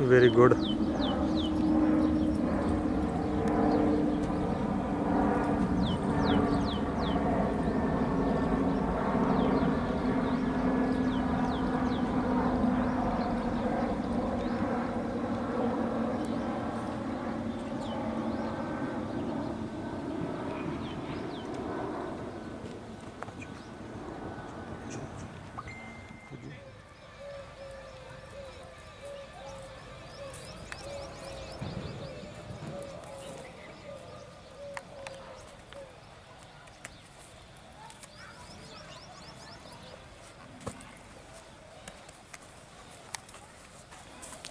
Very good.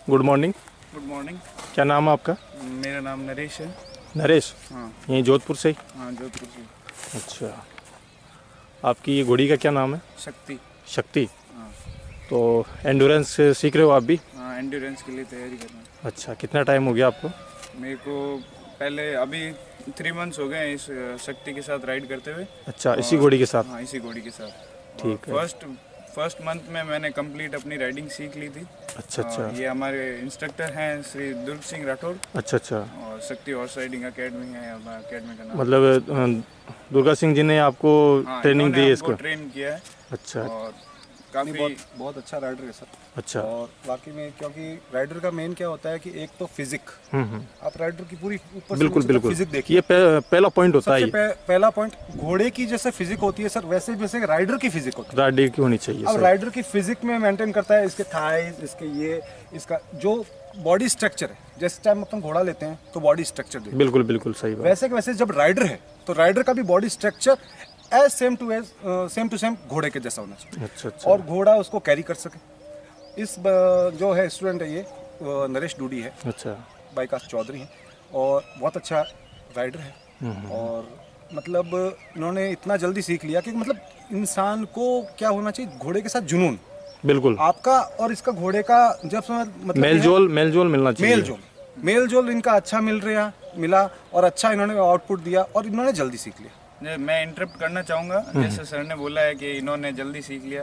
Good morning. Good morning. क्या नाम है आपका? मेरा नाम नरेश है। नरेश? हाँ। यहीं जोधपुर से ही? हाँ, जोधपुर से। अच्छा, आपकी ये घोड़ी का क्या नाम है? शक्ति। शक्ति। हाँ। तो एंडोरेंस सीख रहे हो आप भी? हाँ, एंड्योरेंस के लिए तैयारी कर रहा हूँ। अच्छा, कितना टाइम हो गया आपको? मेरे को पहले अभी 3 मंथ्स हो गए हैं इस शक्ति के साथ राइड करते हुए। अच्छा, इसी घोड़ी के साथ? हाँ, इसी घोड़ी के साथ। और ठीक है। फर्स्ट मंथ में मैंने कंप्लीट अपनी राइडिंग सीख ली थी। अच्छा अच्छा। ये हमारे इंस्ट्रक्टर हैं श्री दुर्ग सिंह राठौर। अच्छा अच्छा। और शक्ति हॉर्स राइडिंग अकेडमी है, अकेडमी का नाम। मतलब दुर्गा सिंह जी ने आपको हाँ, ट्रेनिंग दी है इसको इसको? ट्रेन किया है। अच्छा और काफ़ी काफ़ी बहुत अच्छा राइडर है सर। अच्छा। और वाकई में क्योंकि राइडर का मेन क्या होता है कि एक तो फिजिक, आप राइडर की पूरी ऊपर से बिल्कुल नीचे तक बिल्कुल, फिजिक देखिए। ये पहला पॉइंट होता है। सबसे पहला पॉइंट, घोड़े की जैसे फिजिक होती है सर, वैसे जैसे राइडर की फिजिक होती है। राइडर की होनी चाहिए अब सर। राइडर की फिजिक में मेंटेन करता है इसके थाइज, इसका जो बॉडी स्ट्रक्चर है। जैसे टाइम अपन घोड़ा लेते हैं तो बॉडी स्ट्रक्चर देखते हैं, बिल्कुल बिल्कुल सही बात। वैसे के वैसे जब राइडर है तो राइडर का भी body structure same to same घोड़े के जैसा होना चाहिए। अच्छा अच्छा। और घोड़ा उसको कैरी कर सके। जो है स्टूडेंट है ये नरेश डूडी है। अच्छा। बाईकास चौधरी हैं और बहुत अच्छा राइडर है। और मतलब इन्होंने इतना जल्दी सीख लिया कि मतलब इंसान को क्या होना चाहिए, घोड़े के साथ जुनून। बिल्कुल। आपका और इसका घोड़े का जब मतलब मेल जोल मिलना चाहिए। मेल जोल इनका अच्छा मिला और अच्छा इन्होंने आउटपुट दिया और इन्होंने जल्दी सीख लिया। मैं इंटरप्ट करना चाहूँगा, जैसे सर ने बोला है कि इन्होंने जल्दी सीख लिया,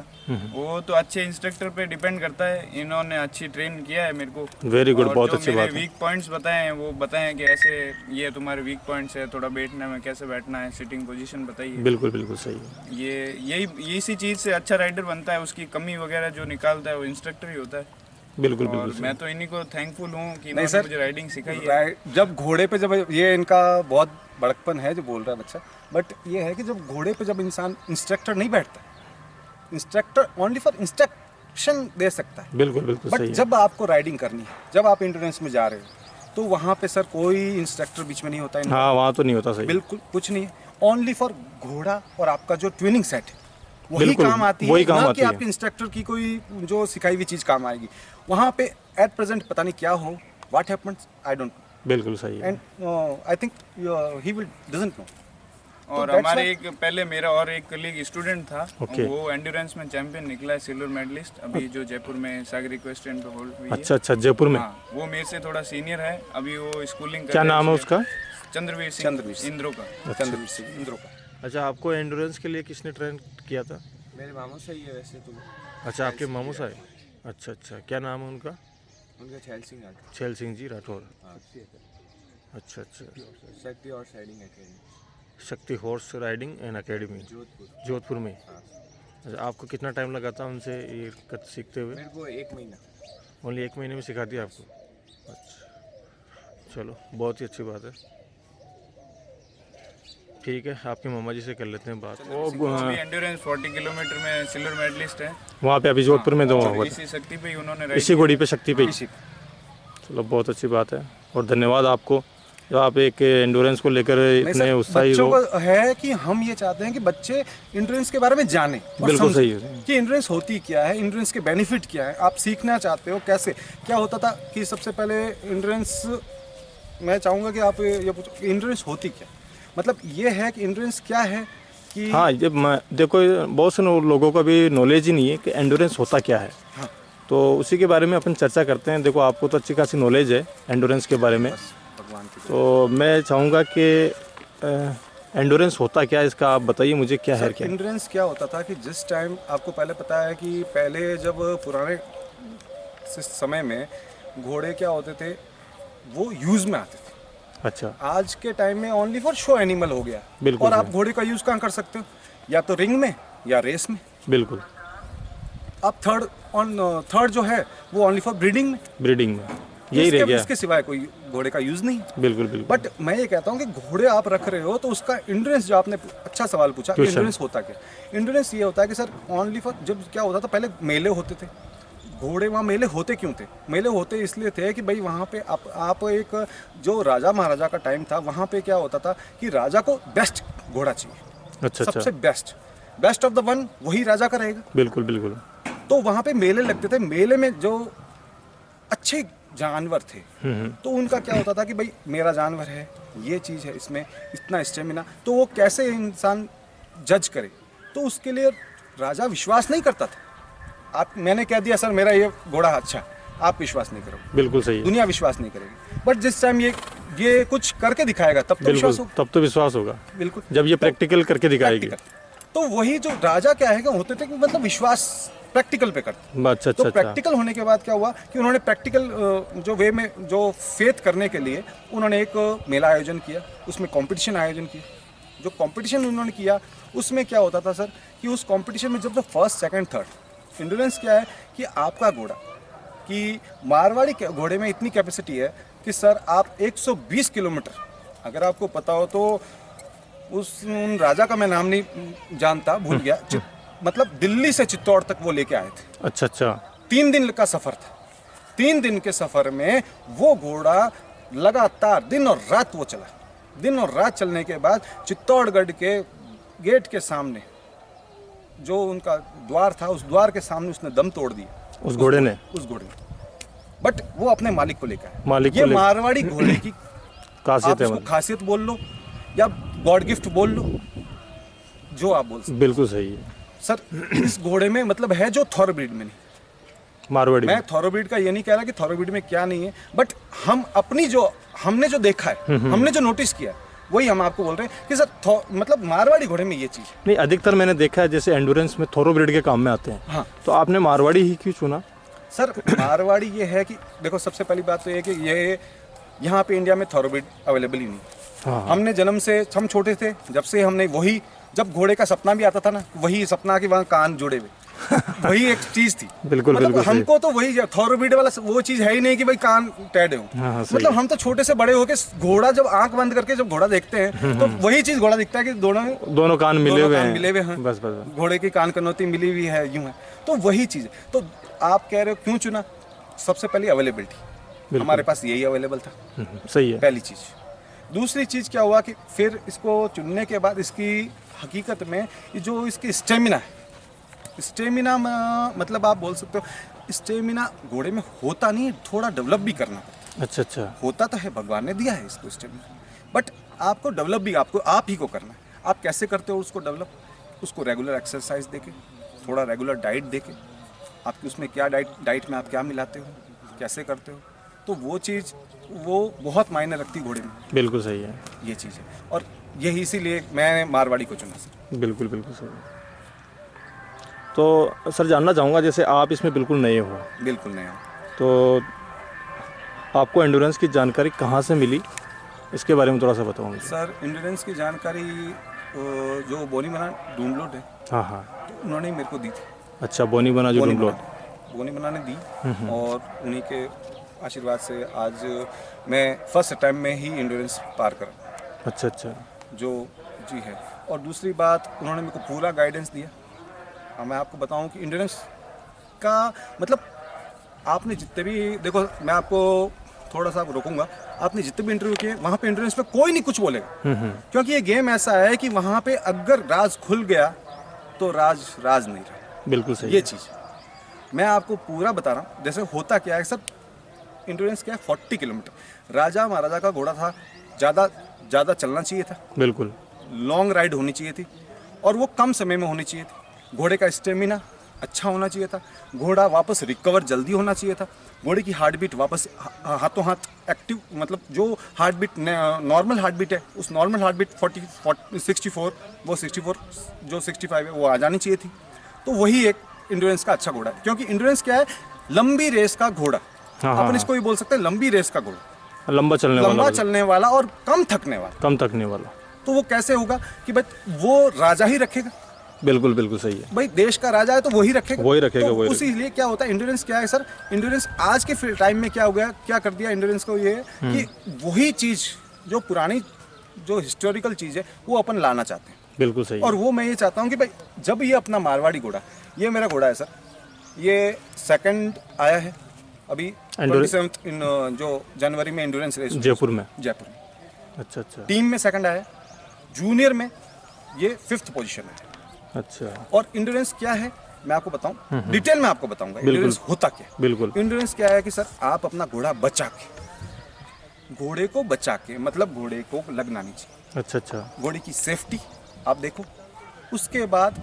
वो तो अच्छे इंस्ट्रक्टर पे डिपेंड करता है। इन्होंने अच्छी ट्रेन किया है मेरे को। वेरी गुड, बहुत अच्छी बात है। वीक पॉइंट्स बताए हैं, वो बताए हैं कि ऐसे ये तुम्हारे वीक पॉइंट्स है, थोड़ा बैठने में कैसे बैठना है, सिटिंग पोजीशन बताइए। बिल्कुल बिल्कुल सही है। यही इसी चीज़ से अच्छा राइडर बनता है। उसकी कमी वगैरह जो निकालता है वो इंस्ट्रक्टर ही होता है। बिल्कुल और बिल्कुल। मैं तो इन्हीं को थैंकफुल हूँ कि नहीं इन्होंने सर, मुझे राइडिंग सिखाई है। जब घोड़े पे, जब ये इनका बहुत बड़कपन है जो बोल रहा है बच्चा, बट ये है कि जब घोड़े पे जब इंसान इंस्ट्रक्टर नहीं बैठता, इंस्ट्रक्टर ओनली फॉर इंस्ट्रक्शन दे सकता है। बिल्कुल बिल्कुल बट सही है। जब आपको राइडिंग करनी है, जब आप एंड्योरेंस में जा रहे हो, तो वहाँ पे सर कोई इंस्ट्रक्टर बीच में नहीं होता है। हाँ, वहाँ तो नहीं होता। सही। बिल्कुल कुछ नहीं है। ओनली फॉर घोड़ा और आपका जो ट्विनिंग सेट है वही बिल्कुल, काम आती है, वही काम ना आती कि है। आपके इंस्ट्रक्टर की कोई जो सिखाई हुई चीज़ काम आएगी। वहाँ पे एट प्रेजेंट पता नहीं क्या हो, what happens I don't know, बिल्कुल सही है। And I think he will doesn't know. और हमारे पहले मेरा और एक कलीग स्टूडेंट था, Okay. वो एंड्योरेंस में चैंपियन निकला है, सिल्वर मेडलिस्ट, अभी जो जयपुर में सागर इक्वेस्ट्रियन पे होल्ड हुई है। अच्छा अच्छा, जयपुर में। हाँ, वो मेरे से थोड़ा सीनियर है, अभी वो स्कूलिंग कर क्या रहा नाम है उसका? चंद्रवीर चंद्रवीर सिंह इंद्रो का। चंद्रवीर सिंह इंद्रो का। अच्छा, आपको एंडोरेंस के लिए किसने ट्रेन किया था? मेरे मामा से ही है वैसे तो। अच्छा, आपके मामू साहब? अच्छा अच्छा, क्या नाम है उनका? उनका छैल सिंह राठौर। छैल सिंह जी राठौर। हाँ, अच्छा अच्छा। शक्ति और राइडिंग अकेडमी शक्ति horse riding and academy Jodhpur में। हाँ। अच्छा, आपको कितना टाइम लगा था उनसे ये सीखते हुए? मेरे को 1 महीना। ओनली 1 महीने में सिखा दिया आपको? अच्छा, चलो बहुत ही अच्छी बात है। ठीक है, आपके मामा जी से कर लेते हैं बात। वो अभी एंड्योरेंस 40 किलोमीटर में सिल्वर मेडलिस्ट है वहाँ पे अभी जोधपुर में तो और इसी शक्ति पे ही उन्होंने राइड इसी घोड़ी पे, शक्ति पे ही। इसी चलो बहुत अच्छी बात है और धन्यवाद आपको जो आप एक एंडोरेंस को लेकर इतने उत्साही बच्चों हो। को है कि हम ये चाहते हैं कि बच्चे एंड्योरेंस के बारे में जानें और बिल्कुल समझें सही है। कि एंड्योरेंस होती क्या है, एंड्योरेंस के बेनिफिट क्या है, आप सीखना चाहते हो कैसे। क्या होता था कि सबसे पहले एंड्योरेंस, मैं चाहूँगा कि आप ये पूछो कि एंड्योरेंस होती क्या, मतलब ये है कि एंड्योरेंस क्या है कि हाँ, जब देखो बहुत से लोगों को भी नॉलेज ही नहीं है कि एंडोरेंस होता क्या है। हाँ। तो उसी के बारे में अपन चर्चा करते हैं। देखो आपको तो अच्छी खासी नॉलेज है एंडोरेंस के बारे में, भगवान की तो मैं चाहूँगा कि एंडोरेंस होता क्या है इसका आप बताइए मुझे, क्या है क्या? एंड्योरेंस क्या होता था कि जिस टाइम आपको पहले पता है कि पहले जब पुराने समय में घोड़े क्या होते थे, वो यूज में आते थे। अच्छा, आज के टाइम में ओनली फॉर शो एनिमल हो गया। बिल्कुल और आप सही। घोड़े का यूज कहाँ कर सकते हो, या तो रिंग में या रेस में। बिल्कुल, अब थर्ड जो है वो ओनली फॉर ब्रीडिंग में। ब्रीडिंग में यही रह गया। इसके सिवाय कोई घोड़े का यूज नहीं है। बिल्कुल बिल्कुल। बट मैं ये कहता हूँ कि घोड़े आप रख रहे हो तो उसका इंड्योरेंस, जो आपने अच्छा सवाल पूछा, Question. इंड्योरेंस होता क्या। इंड्योरेंस ये होता है कि सर ओनली फॉर, जब क्या होता था पहले मेले होते थे, घोड़े वहाँ मेले होते क्यों थे, मेले होते इसलिए थे कि भाई वहाँ पे आप एक, जो राजा महाराजा का टाइम था, वहाँ पे क्या होता था कि राजा को बेस्ट घोड़ा चाहिए। अच्छा अच्छा, सबसे बेस्ट ऑफ द वन वही राजा का रहेगा। बिल्कुल बिल्कुल। तो वहाँ पे मेले लगते थे, मेले में जो अच्छे जानवर थे तो उनका क्या होता था कि भाई मेरा जानवर है, ये चीज़ है, इसमें इतना स्टेमिना, तो वो कैसे इंसान जज करे, तो उसके लिए राजा विश्वास नहीं करता था। मैंने कह दिया सर मेरा ये घोड़ा अच्छा, आप विश्वास नहीं करोगे, बिल्कुल सही है। दुनिया विश्वास नहीं करेगी। बट जिस टाइम ये कुछ करके दिखाएगा तब तो बिल्कुल, विश्वास होगा। तब तो विश्वास होगा, बिल्कुल, जब ये प्रैक्टिकल करके दिखाएगी। तो वही जो राजा क्या है कि होते थे कि मतलब विश्वास प्रैक्टिकल पे करते। अच्छा तो अच्छा अच्छा, प्रैक्टिकल होने के बाद क्या हुआ कि उन्होंने प्रैक्टिकल जो वे में जो फेथ करने के लिए उन्होंने एक मेला आयोजन किया, उसमें कंपटीशन आयोजन किया। जो कंपटीशन उन्होंने किया उसमें क्या होता था सर कि उस कंपटीशन में जब जो फर्स्ट सेकंड थर्ड, इंड्योरेंस क्या है कि आपका घोड़ा, कि मारवाड़ी के घोड़े में इतनी कैपेसिटी है कि सर आप 120 किलोमीटर, अगर आपको पता हो तो उन राजा का मैं नाम नहीं जानता, भूल गया, मतलब दिल्ली से चित्तौड़ तक वो लेके आए थे। अच्छा अच्छा, 3 दिन का सफर था। 3 दिन के सफर में वो घोड़ा लगातार दिन और रात वो चला। दिन और रात चलने के बाद चित्तौड़गढ़ के गेट के सामने जो उनका द्वार था, उस द्वार के सामने उसने दम तोड़ दिया, उस घोड़े ने। बट वो अपने मालिक को लेकर आया। मालिक को ये लेकर, मारवाड़ी घोड़े की खासियत आप है इसको मतलब। खासियत बोल लो या गॉड गिफ्ट बोल लो, जो आप बोल सकते। बिल्कुल सही है सर इस घोड़े में मतलब है जो थॉरोब्रीड में नहीं। मारवाड़ी मैं में। थॉरोब्रीड का ये नहीं कह रहा कि थॉरोब्रीड में क्या नहीं है, बट हम अपनी जो हमने जो देखा है, हमने जो नोटिस किया है, वही हम आपको बोल रहे हैं कि सर मतलब मारवाड़ी घोड़े में ये चीज़ है। नहीं, अधिकतर मैंने देखा है जैसे एंडोरेंस में थोरोब्रीड के काम में आते हैं। हाँ। तो आपने मारवाड़ी ही क्यों चुना? सर मारवाड़ी ये है कि देखो, सबसे पहली बात तो ये है कि ये यहाँ पे इंडिया में थॉरोब्रीड अवेलेबल ही नहीं। हाँ। हमने जन्म से, हम छोटे थे जब से, हमने वही, जब घोड़े का सपना भी आता था ना, वही सपना कि वहाँ कान जुड़े हुए वही एक चीज थी। बिल्कुल मतलब बिल्कुल सही। हमको तो वही थॉरोब्रीड वाला वो चीज है ही नहीं कि भाई कान टेढ़े हो। हाँ, सही मतलब है। हम तो छोटे से बड़े होके घोड़ा, जब आंख बंद करके जब घोड़ा देखते हैं तो वही चीज घोड़ा दिखता है कि दोनों कान मिले हुए हैं। मिले हुए हैं। बस बस। घोड़े की कान कनौती मिली हुई है, यूं है। तो वही चीज है। तो आप कह रहे हो क्यों चुना? सबसे पहले अवेलेबिलिटी, हमारे पास यही अवेलेबल था, सही है। पहली चीज। दूसरी चीज क्या हुआ कि फिर इसको चुनने के बाद इसकी हकीकत में ये जो इसकी स्टेमिना है, स्टेमिना मतलब आप बोल सकते हो स्टेमिना घोड़े में होता नहीं है, थोड़ा डेवलप भी करना पड़ता है। अच्छा अच्छा, होता तो है, भगवान ने दिया है इसको स्टेमिना, बट आपको डेवलप भी आप ही को करना है। आप कैसे करते हो उसको डेवलप? उसको रेगुलर एक्सरसाइज देके, थोड़ा रेगुलर डाइट देके, आपकी उसमें क्या डाइट में आप क्या मिलाते हो, कैसे करते हो, तो वो चीज़ वो बहुत मायने रखती घोड़े में। बिल्कुल सही है। ये चीज़ है, और यही इसीलिए मैंने मारवाड़ी को चुना सर। बिल्कुल बिल्कुल सही है। तो सर जानना चाहूँगा, जैसे आप इसमें बिल्कुल नए हो, बिल्कुल नहीं। तो आपको एंडोरेंस की जानकारी कहाँ से मिली, इसके बारे में थोड़ा सा बताओगे? सर एंड्योरेंस की जानकारी जो बोनी बना डूमलोड है, हाँ हाँ। तो उन्होंने ही मेरे को दी थी। अच्छा, बोनी बना जो डूमलोड। बोनी बना ने दी, और उन्हीं के आशीर्वाद से आज मैं फर्स्ट टाइम में ही एंड्योरेंस पार करा। अच्छा अच्छा, जो जी है। और दूसरी बात, उन्होंने मेरे को पूरा गाइडेंस दिया। मैं आपको बताऊं कि एंड्योरेंस का मतलब, आपने जितने भी, देखो मैं आपको थोड़ा सा रोकूंगा, आपने जितने भी इंटरव्यू किए वहाँ पे एंड्योरेंस पे कोई नहीं कुछ बोलेगा, क्योंकि ये गेम ऐसा है कि वहाँ पे अगर राज खुल गया तो राज नहीं रहा। बिल्कुल सही। ये चीज़ मैं आपको पूरा बता रहा हूँ। जैसे होता क्या है सर, एंड्योरेंस क्या है, 40 किलोमीटर। राजा महाराजा का घोड़ा था, ज़्यादा चलना चाहिए था, बिल्कुल लॉन्ग राइड होनी चाहिए थी, और वो कम समय में होनी चाहिए थी। घोड़े का स्टेमिना अच्छा होना चाहिए था, घोड़ा वापस रिकवर जल्दी होना चाहिए था, घोड़े की हार्ट बीट वापस हाथों हाथ एक्टिव, मतलब जो heart beat normal heart beat है, उस नॉर्मल हार्ट बीट 64, वो 64 जो 65 है वो आ जानी चाहिए थी। तो वही एक एंड्योरेंस का अच्छा घोड़ा है, क्योंकि एंड्योरेंस क्या है, लंबी रेस का घोड़ा हाँ, हाँ, अपन इसको भी बोल सकते हैं लंबी रेस का घोड़ा, लंबा चलने लंबा वाला, चलने वाला और कम थकने वाला। कम थकने वाला। तो वो कैसे होगा कि भाई वो राजा ही रखेगा, बिल्कुल बिल्कुल सही है। भाई देश का राजा है तो वही रखेगा, वही रखेगा, तो वही उसी लिए क्या होता है इंड्योरेंस क्या है सर, इंड्योरेंस आज के टाइम में क्या हो गया, क्या कर दिया इंड्योरेंस को, ये कि वही चीज जो पुरानी जो हिस्टोरिकल चीज है वो अपन लाना चाहते हैं। बिल्कुल सही और है। वो मैं ये चाहता हूँ कि भाई जब ये अपना मारवाड़ी घोड़ा, ये मेरा घोड़ा है सर, ये सेकंड आया है अभी 27 इन जो जनवरी में इंड्योरेंस रेस जयपुर में। जयपुर में अच्छा अच्छा टीम में सेकंड आया है, जूनियर में ये 5th पोजीशन है। अच्छा। और इंड्योरेंस क्या है मैं आपको बताऊं, डिटेल में आपको बताऊंगा इंड्योरेंस होता क्या है। बिल्कुल। इंड्योरेंस क्या है कि सर आप अपना घोड़ा बचा के, घोड़े को बचा के, मतलब घोड़े को लगना नहीं चाहिए, अच्छा अच्छा। घोड़े की सेफ्टी आप देखो, उसके बाद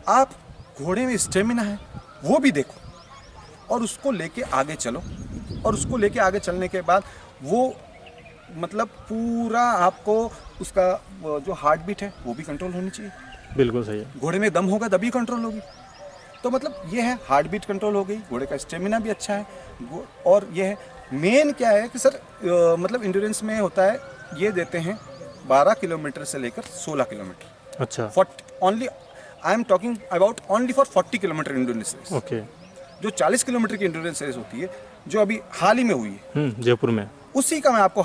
आप घोड़े में स्टेमिना है वो भी देखो, और उसको लेके आगे चलो, और उसको लेके आगे चलने के बाद वो मतलब पूरा आपको उसका वो जो हार्ट बीट है वो भी कंट्रोल होनी चाहिए। बिल्कुल सही है। घोड़े में दम होगा तभी कंट्रोल होगी। तो मतलब ये है हार्ट बीट कंट्रोल हो गई, घोड़े का स्टेमिना भी अच्छा है, और ये है मेन क्या है कि सर मतलब इंड्योरेंस में होता है ये देते हैं 12 किलोमीटर से लेकर 16 किलोमीटर। अच्छा। 40 only I am talking about only for 40 kilometre endurance race. Okay. जो 40 किलोमीटर की इंड्योरेंस रेस होती है जो अभी हाल ही में हुई है, जयपुर में, उसी का मैं आपको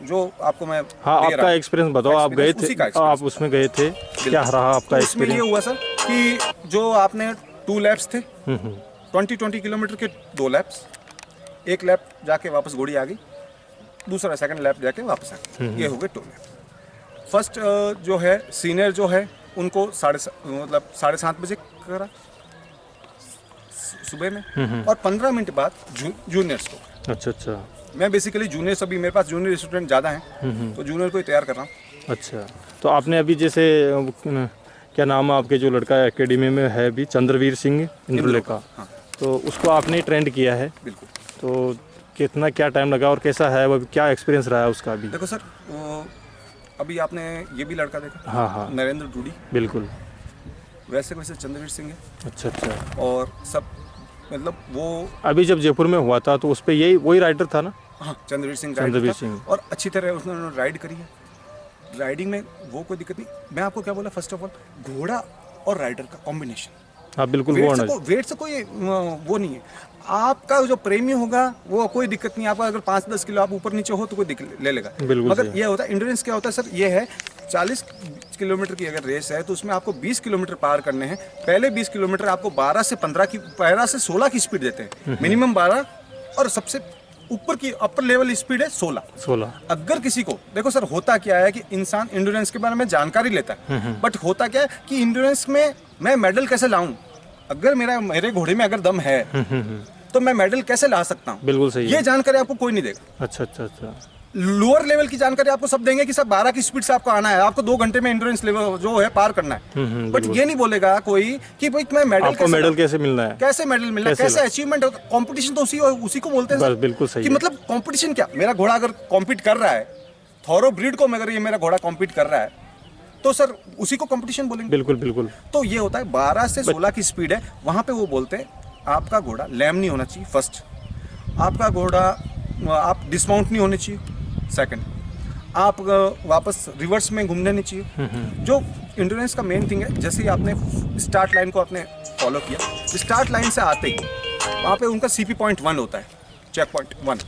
जो आपको मैं हाँ दे आपका रहा हूं। एक्सपीरियंस बताओ। आप गए उसी थे, का experience। आप उसमें गए थे, क्या रहा आपका तो उसमें ये एक्सपीरियंस? हुआ सर कि जो आपने 2 लैप्स थे, 20 किलोमीटर के 2 लैप्स, एक लैप जाके वापस घोड़ी आ गई, दूसरा सेकंड लैप जाके वापस आ गई, ये हो गए 2 लैप। फर्स्ट जो है सीनियर जो है उनको 7:30 बजे करा सुबह में, और 15 मिनट बाद जूनियर्स को। अच्छा अच्छा। मैं बेसिकली जूनियर्स, अभी मेरे पास जूनियर स्टूडेंट ज़्यादा हैं, तो जूनियर को ही तैयार कर रहा हूँ। अच्छा, तो आपने अभी जैसे क्या नाम है आपके जो लड़का एकेडमी में है अभी, चंद्रवीर सिंह इंद्रुले का, हाँ तो उसको आपने ट्रेंड किया है, बिल्कुल। तो कितना क्या टाइम लगा और कैसा है वो, क्या एक्सपीरियंस रहा है उसका अभी? देखो सर अभी आपने ये भी लड़का देखा, हाँ हाँ नरेंद्र डूडी, बिल्कुल। वैसे वैसे चंद्रवीर सिंह है, अच्छा अच्छा। और सब मतलब वो अभी जब जयपुर में हुआ था तो उस पर यही वही राइडर था ना? हाँ चंद्रवीर सिंह चंद्रवीर राइडर था, सिंह। और अच्छी तरह उसने राइड करी है। राइडिंग में वो कोई दिक्कत नहीं। मैं आपको क्या बोला, फर्स्ट ऑफ ऑल घोड़ा और राइडर का कॉम्बिनेशन, हाँ बिल्कुल। वो वेट से कोई वो नहीं है। आपका जो प्रेमी होगा वो कोई दिक्कत नहीं, आपका अगर 5-10 किलो आप ऊपर नीचे हो तो कोई ले लेगा। बिल्कुल मगर सही। ये होता है इंड्योरेंस क्या होता है सर, ये है 40 किलोमीटर की अगर रेस है तो उसमें आपको 20 किलोमीटर पार करने हैं। पहले 20 किलोमीटर आपको 12 से 16 की स्पीड देते हैं, मिनिमम 12, और सबसे ऊपर की अपर लेवल स्पीड है 16। अगर किसी को देखो सर, होता क्या है कि इंसान इंड्योरेंस के बारे में जानकारी लेता है, बट होता क्या है कि इंड्योरेंस में मैं मेडल कैसे लाऊं, अगर मेरे घोड़े में अगर दम है तो मैं मेडल कैसे ला सकता हूं। बिल्कुल सही ये है। जानकारी आपको कोई नहीं देगा। अच्छा अच्छा अच्छा। लोअर लेवल की जानकारी आपको सब देंगे कि सर 12 की स्पीड से आपको आना है, आपको 2 घंटे में इंड्योरेंस लेवल जो है पार करना है, बट ये नहीं बोलेगा कोई कि भाई तुम्हें मेडल आपको मेडल कैसे मिलना है, कैसे मेडल मिलना है, कैसे अचीवमेंट होगा। कंपटीशन तो उसी को बोलते हैं बस सर। बिल्कुल सही कि है। मतलब कंपटीशन क्या, मेरा घोड़ा अगर कॉम्पीट कर रहा है, थॉरो ब्रीड को अगर ये मेरा घोड़ा कॉम्पीट कर रहा है तो सर उसी को कंपटीशन बोलेंगे। बिल्कुल बिल्कुल। तो ये होता है 12 से 16 की स्पीड है, वहां पे वो बोलते हैं आपका घोड़ा लैम नहीं होना चाहिए, फर्स्ट आपका घोड़ा आप डिस्माउंट नहीं होने चाहिए, सेकंड आप वापस रिवर्स में घूमने नहीं चाहिए। जो इंड्योरेंस का मेन थिंग है, जैसे ही आपने स्टार्ट लाइन को आपने फॉलो किया, स्टार्ट लाइन से आते ही वहाँ पे उनका CP पॉइंट 1 होता है, चेक पॉइंट 1।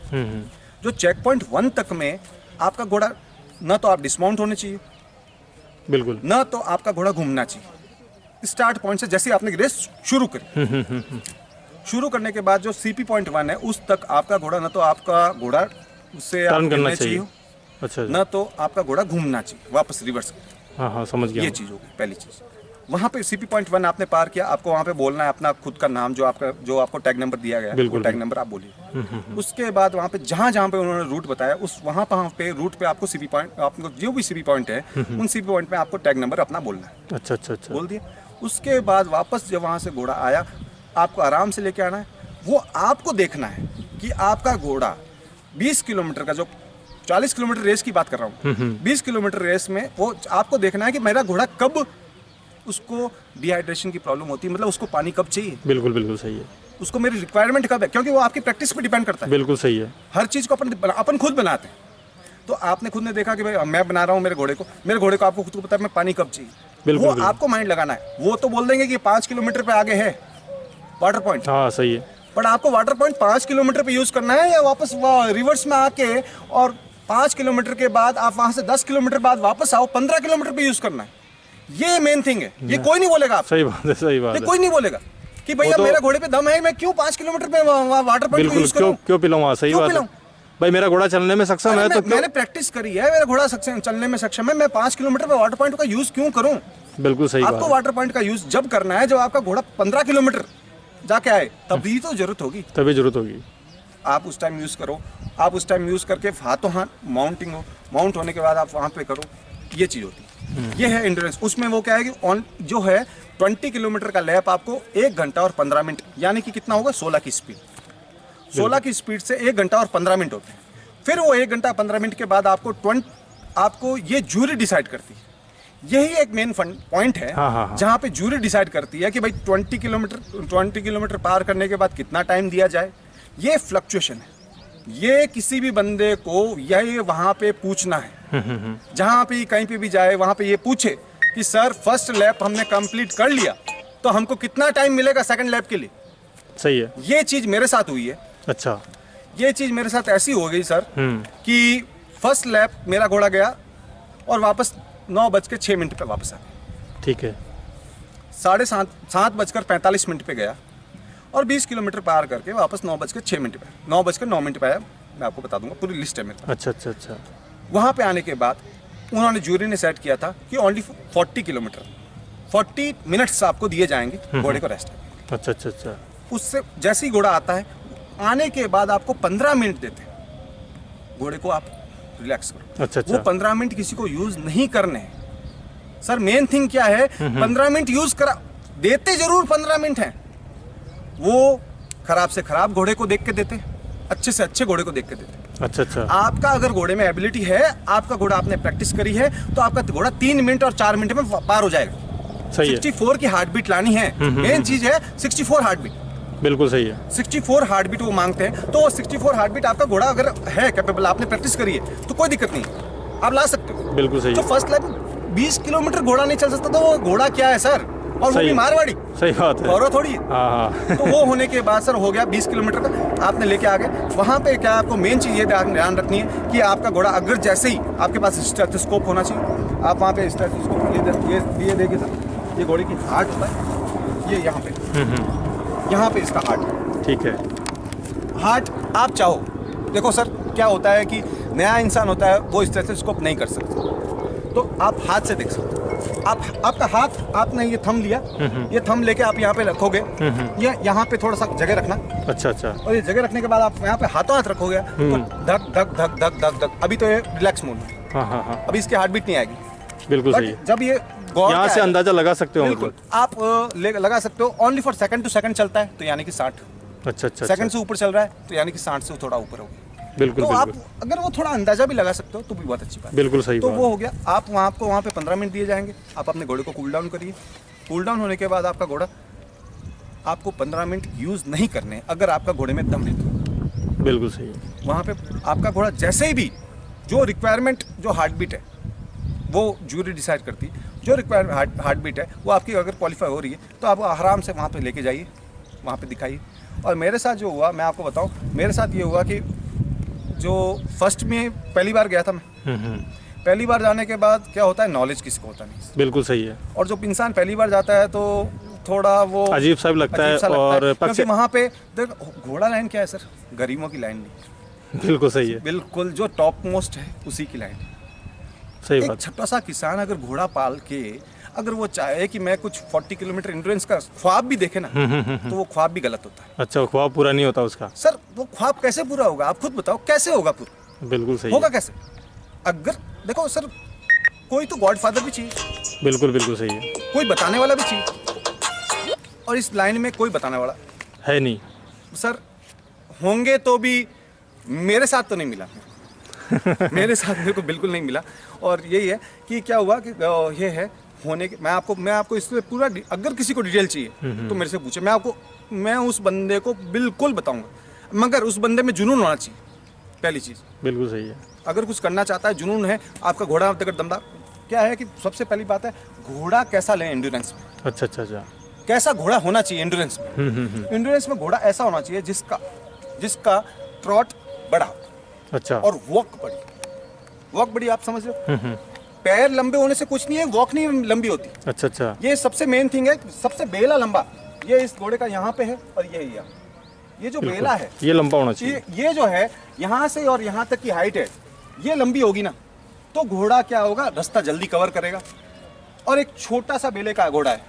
जो चेक पॉइंट 1 तक में आपका घोड़ा ना तो आप डिस्माउंट होने चाहिए, बिल्कुल, ना तो आपका घोड़ा घूमना चाहिए। स्टार्ट पॉइंट से जैसे आपने रेस शुरू करी, शुरू करने के बाद जो CP पॉइंट 1 है उस तक आपका घोड़ा ना तो आपका घोड़ा उससे टर्न करना चाहिए। अच्छा, ना तो आपका घोड़ा घूमना चाहिए वापस रिवर्स। हाँ हाँ समझ गया। ये चीज़ होगी पहली चीज़। वहाँ पे CP पॉइंट 1 आपने पार किया, आपको वहाँ पे बोलना है अपना खुद का नाम, जो आपको टैग नंबर दिया गया है, वो टैग नंबर आप बोलिए। उसके बाद वहाँ पे जहाँ पे उन्होंने रूट बताया उस वहाँ पे रूट पे आपको CP पॉइंट, आपको जो भी CP पॉइंट है उन CP पॉइंट में आपको टैग नंबर अपना बोलना है। अच्छा अच्छा अच्छा। बोल दिया। उसके बाद वापस जब वहाँ से घोड़ा आया, आपको आराम से लेके आना है। वो आपको देखना है कि आपका घोड़ा 20 किलोमीटर का, जो 40 किलोमीटर रेस की बात कर रहा हूँ, 20 किलोमीटर रेस में वो आपको देखना है कि मेरा घोड़ा कब उसको डिहाइड्रेशन की प्रॉब्लम होती है, मतलब उसको पानी कब चाहिए। बिल्कुल बिल्कुल सही है। उसको मेरी रिक्वायरमेंट कब है, क्योंकि वो आपकी प्रैक्टिस पे डिपेंड करता है। बिल्कुल सही है। हर चीज़ को अपन खुद बनाते हैं। तो आपने खुद ने देखा कि भाई मैं बना रहा हूँ मेरे घोड़े को आपको खुद को पता है मैं पानी कब चाहिए, बिल्कुल, वो बिल्कुल। आपको माइंड लगाना है। वो तो बोल देंगे कि 5 किलोमीटर पे आगे है वाटर पॉइंट, हाँ सही है। बट आपको वाटर पॉइंट 5 किलोमीटर पे यूज़ करना है या वापस रिवर्स में आके और 5 किलोमीटर के बाद आप वहाँ से 10 किलोमीटर बाद वापस आओ 15 किलोमीटर पे यूज़ करना है। ये मेन थिंग है, ये कोई नहीं बोलेगा आपको, सही बात है, सही बात ये है। कोई नहीं बोलेगा कि भैया मेरे घोड़े पे दम है, मैं क्यों 5 किलोमीटर पे वाटर पॉइंट को बिल्कुल, यूज़ करूँ, क्यों पिलाऊं? हाँ सही क्यों बात है पिलाऊं? भाई, मेरा घोड़ा चलने में सक्षम है तो क्यों? मैंने प्रैक्टिस करी है, मेरा घोड़ा चलने में सक्षम है, मैं 5 किलोमीटर पे वाटर पॉइंट का यूज़ क्यों करूँ? बिल्कुल सही बात आपको है। वाटर पॉइंट का यूज़ जब करना है जब आपका घोड़ा 15 किलोमीटर जाके आए, तभी तो जरूरत होगी। तभी जरूरत होगी। आप उस टाइम यूज़ करो, आप उस टाइम यूज़ करके हाथों हाथ माउंटिंग हो, माउंट होने के बाद आप वहाँ पे करो, ये चीज़ होती है। ये है एंड्योरेंस। उसमें वो क्या है कि ऑन जो है 20 किलोमीटर का लैप आपको 1 घंटा और 15 मिनट, यानी कि कितना होगा 16 की स्पीड, 16 की स्पीड से 1 घंटा और 15 मिनट होते हैं। फिर वो 1 घंटा 15 मिनट के बाद आपको ये जूरी डिसाइड करती है। यही एक मेन पॉइंट है, हाँ, हाँ, हाँ। जहाँ पे जूरी डिसाइड करती है कि भाई 20 किलोमीटर पार करने के बाद कितना टाइम दिया जाए। ये फ्लक्चुएशन है, ये किसी भी बंदे को यही वहाँ पे पूछना है, जहाँ पे कहीं पे भी जाए वहाँ पे ये पूछे कि सर फर्स्ट लैप हमने कंप्लीट कर लिया तो हमको कितना टाइम मिलेगा सेकंड लैप के लिए। सही है। ये चीज़ मेरे साथ हुई है, अच्छा। ये चीज़ मेरे साथ ऐसी हो गई सर कि फर्स्ट लैप मेरा घोड़ा गया और वापस 9:06 पे वापस आ गया। ठीक है। 7:45 पे गया और 20 किलोमीटर पार करके वापस 9:06 पे, 9:09 पे आया। मैं आपको बता दूंगा, पूरी लिस्ट है मेरे पास। अच्छा अच्छा अच्छा। वहाँ पे आने के बाद उन्होंने जूरी ने सेट किया था कि ओनली 40 किलोमीटर 40 मिनट्स आपको दिए जाएंगे घोड़े को रेस्ट करने। अच्छा अच्छा अच्छा। उससे जैसे ही घोड़ा आता है, आने के बाद आपको 15 मिनट देते हैं घोड़े को, आप रिलैक्स करो। अच्छा अच्छा। वो 15 मिनट किसी को यूज नहीं करने हैं सर। मेन थिंग क्या है, 15 मिनट यूज करा देते जरूर 15 मिनट हैं, वो खराब से खराब घोड़े को देख के देते, अच्छे से अच्छे घोड़े को देख के देते। अच्छा अच्छा। आपका अगर घोड़े में एबिलिटी है, आपका घोड़ा आपने प्रैक्टिस करी है, तो आपका घोड़ा 3 मिनट और 4 मिनट में पार हो जाएगा। सही है। 64 की हार्ट बीट लानी है, मेन चीज है 64 हार्ट बीट। बिल्कुल सही है। 64 हार्ट बीट वो मांगते हैं, तो 64 हार्ट बीट आपका घोड़ा अगर है कैपेबल, आपने प्रैक्टिस करी है, तो कोई दिक्कत नहीं, आप ला सकते हो। बिल्कुल सही तो है। फर्स्ट लैप 20 किलोमीटर घोड़ा नहीं चल सकता, तो वो घोड़ा क्या है सर, और वो सही भी है। मारवाड़ी, सही बात है। और थोड़ी है। हाँ हाँ। तो वो होने के बाद सर हो गया 20 किलोमीटर का, आपने लेके आ गए। वहाँ पे क्या आपको मेन चीज़ ये ध्यान रखनी है कि आपका घोड़ा अगर जैसे ही आपके पास स्टेथोस्कोप होना चाहिए, आप वहाँ पे स्टेथोस्कोप ये देखिए सर, ये घोड़े की हार्ट होता है, ये यहाँ पे इसका हार्ट है। ठीक है। हार्ट आप चाहो, देखो सर क्या होता है कि नया इंसान होता है वो स्टेथोस्कोप नहीं कर सकता, तो आप हाथ से देख सकते हो। आपका हाथ, आपने ये थंब लिया, ये थंब लेके आप यहाँ पे रखोगे, ये यहाँ पे थोड़ा सा जगह रखना। अच्छा अच्छा। और ये जगह रखने के बाद आप यहाँ पे हाथों हाथ रखोगे, तो धक धक धक धक धक धक। अभी तो ये रिलैक्स मोड है, हाँ हाँ हाँ। अभी इसकी हार्ट बीट नहीं आएगी। बिल्कुल सही है। बट जब ये गौर यहाँ क्या से है, अंदाजा लगा सकते हो बिल्कुल मतलब। आप लगा सकते हो। Only for second to second चलता है, तो यानी कि 60 अच्छा अच्छा। सेकंड से ऊपर चल रहा है, तो यानी कि 60 से थोड़ा ऊपर होगा। बिल्कुल तो आप बिल्कुल। अगर वो थोड़ा अंदाजा भी लगा सकते हो तो भी बहुत अच्छी बात है। बिल्कुल सही तो बात। वो हो गया। आपको वहाँ पे 15 मिनट दिए जाएंगे, आप अपने घोड़े को कूल डाउन करिए। कूल डाउन होने के बाद आपका घोड़ा, आपको 15 मिनट यूज़ नहीं करने, अगर आपका घोड़े में दम है तो। बिल्कुल सही है। वहाँ पे आपका घोड़ा जैसे ही भी जो रिक्वायरमेंट, जो हार्ट बीट है वो जूरी डिसाइड करती है, जो रिक्वायरमेंट हार्ट बीट है वो आपकी अगर क्वालिफाई हो रही है तो आप आराम से वहाँ पे लेके जाइए, वहाँ पे दिखाइए। और मेरे साथ जो हुआ, मैं आपको बताऊँ, मेरे साथ ये हुआ कि जो फर्स्ट में पहली बार गया था मैं, पहली बार जाने के बाद क्या होता है, नॉलेज किसी को होता नहीं। बिल्कुल सही है। और जब इंसान पहली बार जाता है तो थोड़ा वो अजीब सा भी लगता है, अजीब सा लगता और है, क्योंकि वहाँ पे देख, घोड़ा लाइन क्या है सर, गरीबों की लाइन नहीं, बिल्कुल सही है। बिल्कुल जो टॉप मोस्ट है उसी की लाइन है। सही एक बात। छोटा सा किसान अगर घोड़ा पाल के अगर वो चाहे कि मैं कुछ 40 किलोमीटर एंड्योरेंस का ख्वाब भी देखे ना, तो वो ख्वाब भी गलत होता है अच्छा, ख्वाब पूरा नहीं होता उसका। सर। वो ख्वाब कैसे पूरा होगा, आप खुद बताओ, कैसे होगा पूरा? बिल्कुल सही होगा है। कैसे? अगर देखो सर, कोई तो गॉडफादर भी चाहिए, बिल्कुल बिल्कुल सही है। कोई बताने वाला भी चाहिए, और इस लाइन में कोई बताने वाला है नहीं सर। होंगे तो भी मेरे साथ तो नहीं मिला मेरे साथ मेरे को बिल्कुल नहीं मिला। और यही है कि क्या हुआ कि ये है होने के मैं आपको इससे पूरा अगर किसी को डिटेल चाहिए तो मेरे से पूछे, मैं उस बंदे को बिल्कुल बताऊंगा, मगर उस बंदे में जुनून होना चाहिए पहली चीज़। बिल्कुल सही है। अगर कुछ करना चाहता है, जुनून है, आपका घोड़ा अगर दमदार, क्या है कि सबसे पहली बात है घोड़ा कैसा लें एंड्योरेंस में, अच्छा अच्छा अच्छा। कैसा घोड़ा होना चाहिए एंड्योरेंस में। एंड्योरेंस में घोड़ा ऐसा होना चाहिए जिसका ट्रॉट बड़ा अच्छा। और वॉक बड़ी आप समझ रहे हो। पैर लंबे होने से कुछ नहीं है, वॉक नहीं लंबी होती। अच्छा अच्छा। ये सबसे मेन थिंग है। सबसे बेला लंबा ये इस घोड़े का यहाँ पे है और ये यहाँ, ये जो बेला है ये लंबा होना चाहिए। ये जो है यहाँ से और यहाँ तक की हाइट है, ये लंबी होगी ना तो घोड़ा क्या होगा, रास्ता जल्दी कवर करेगा। और एक छोटा सा बेले का घोड़ा है,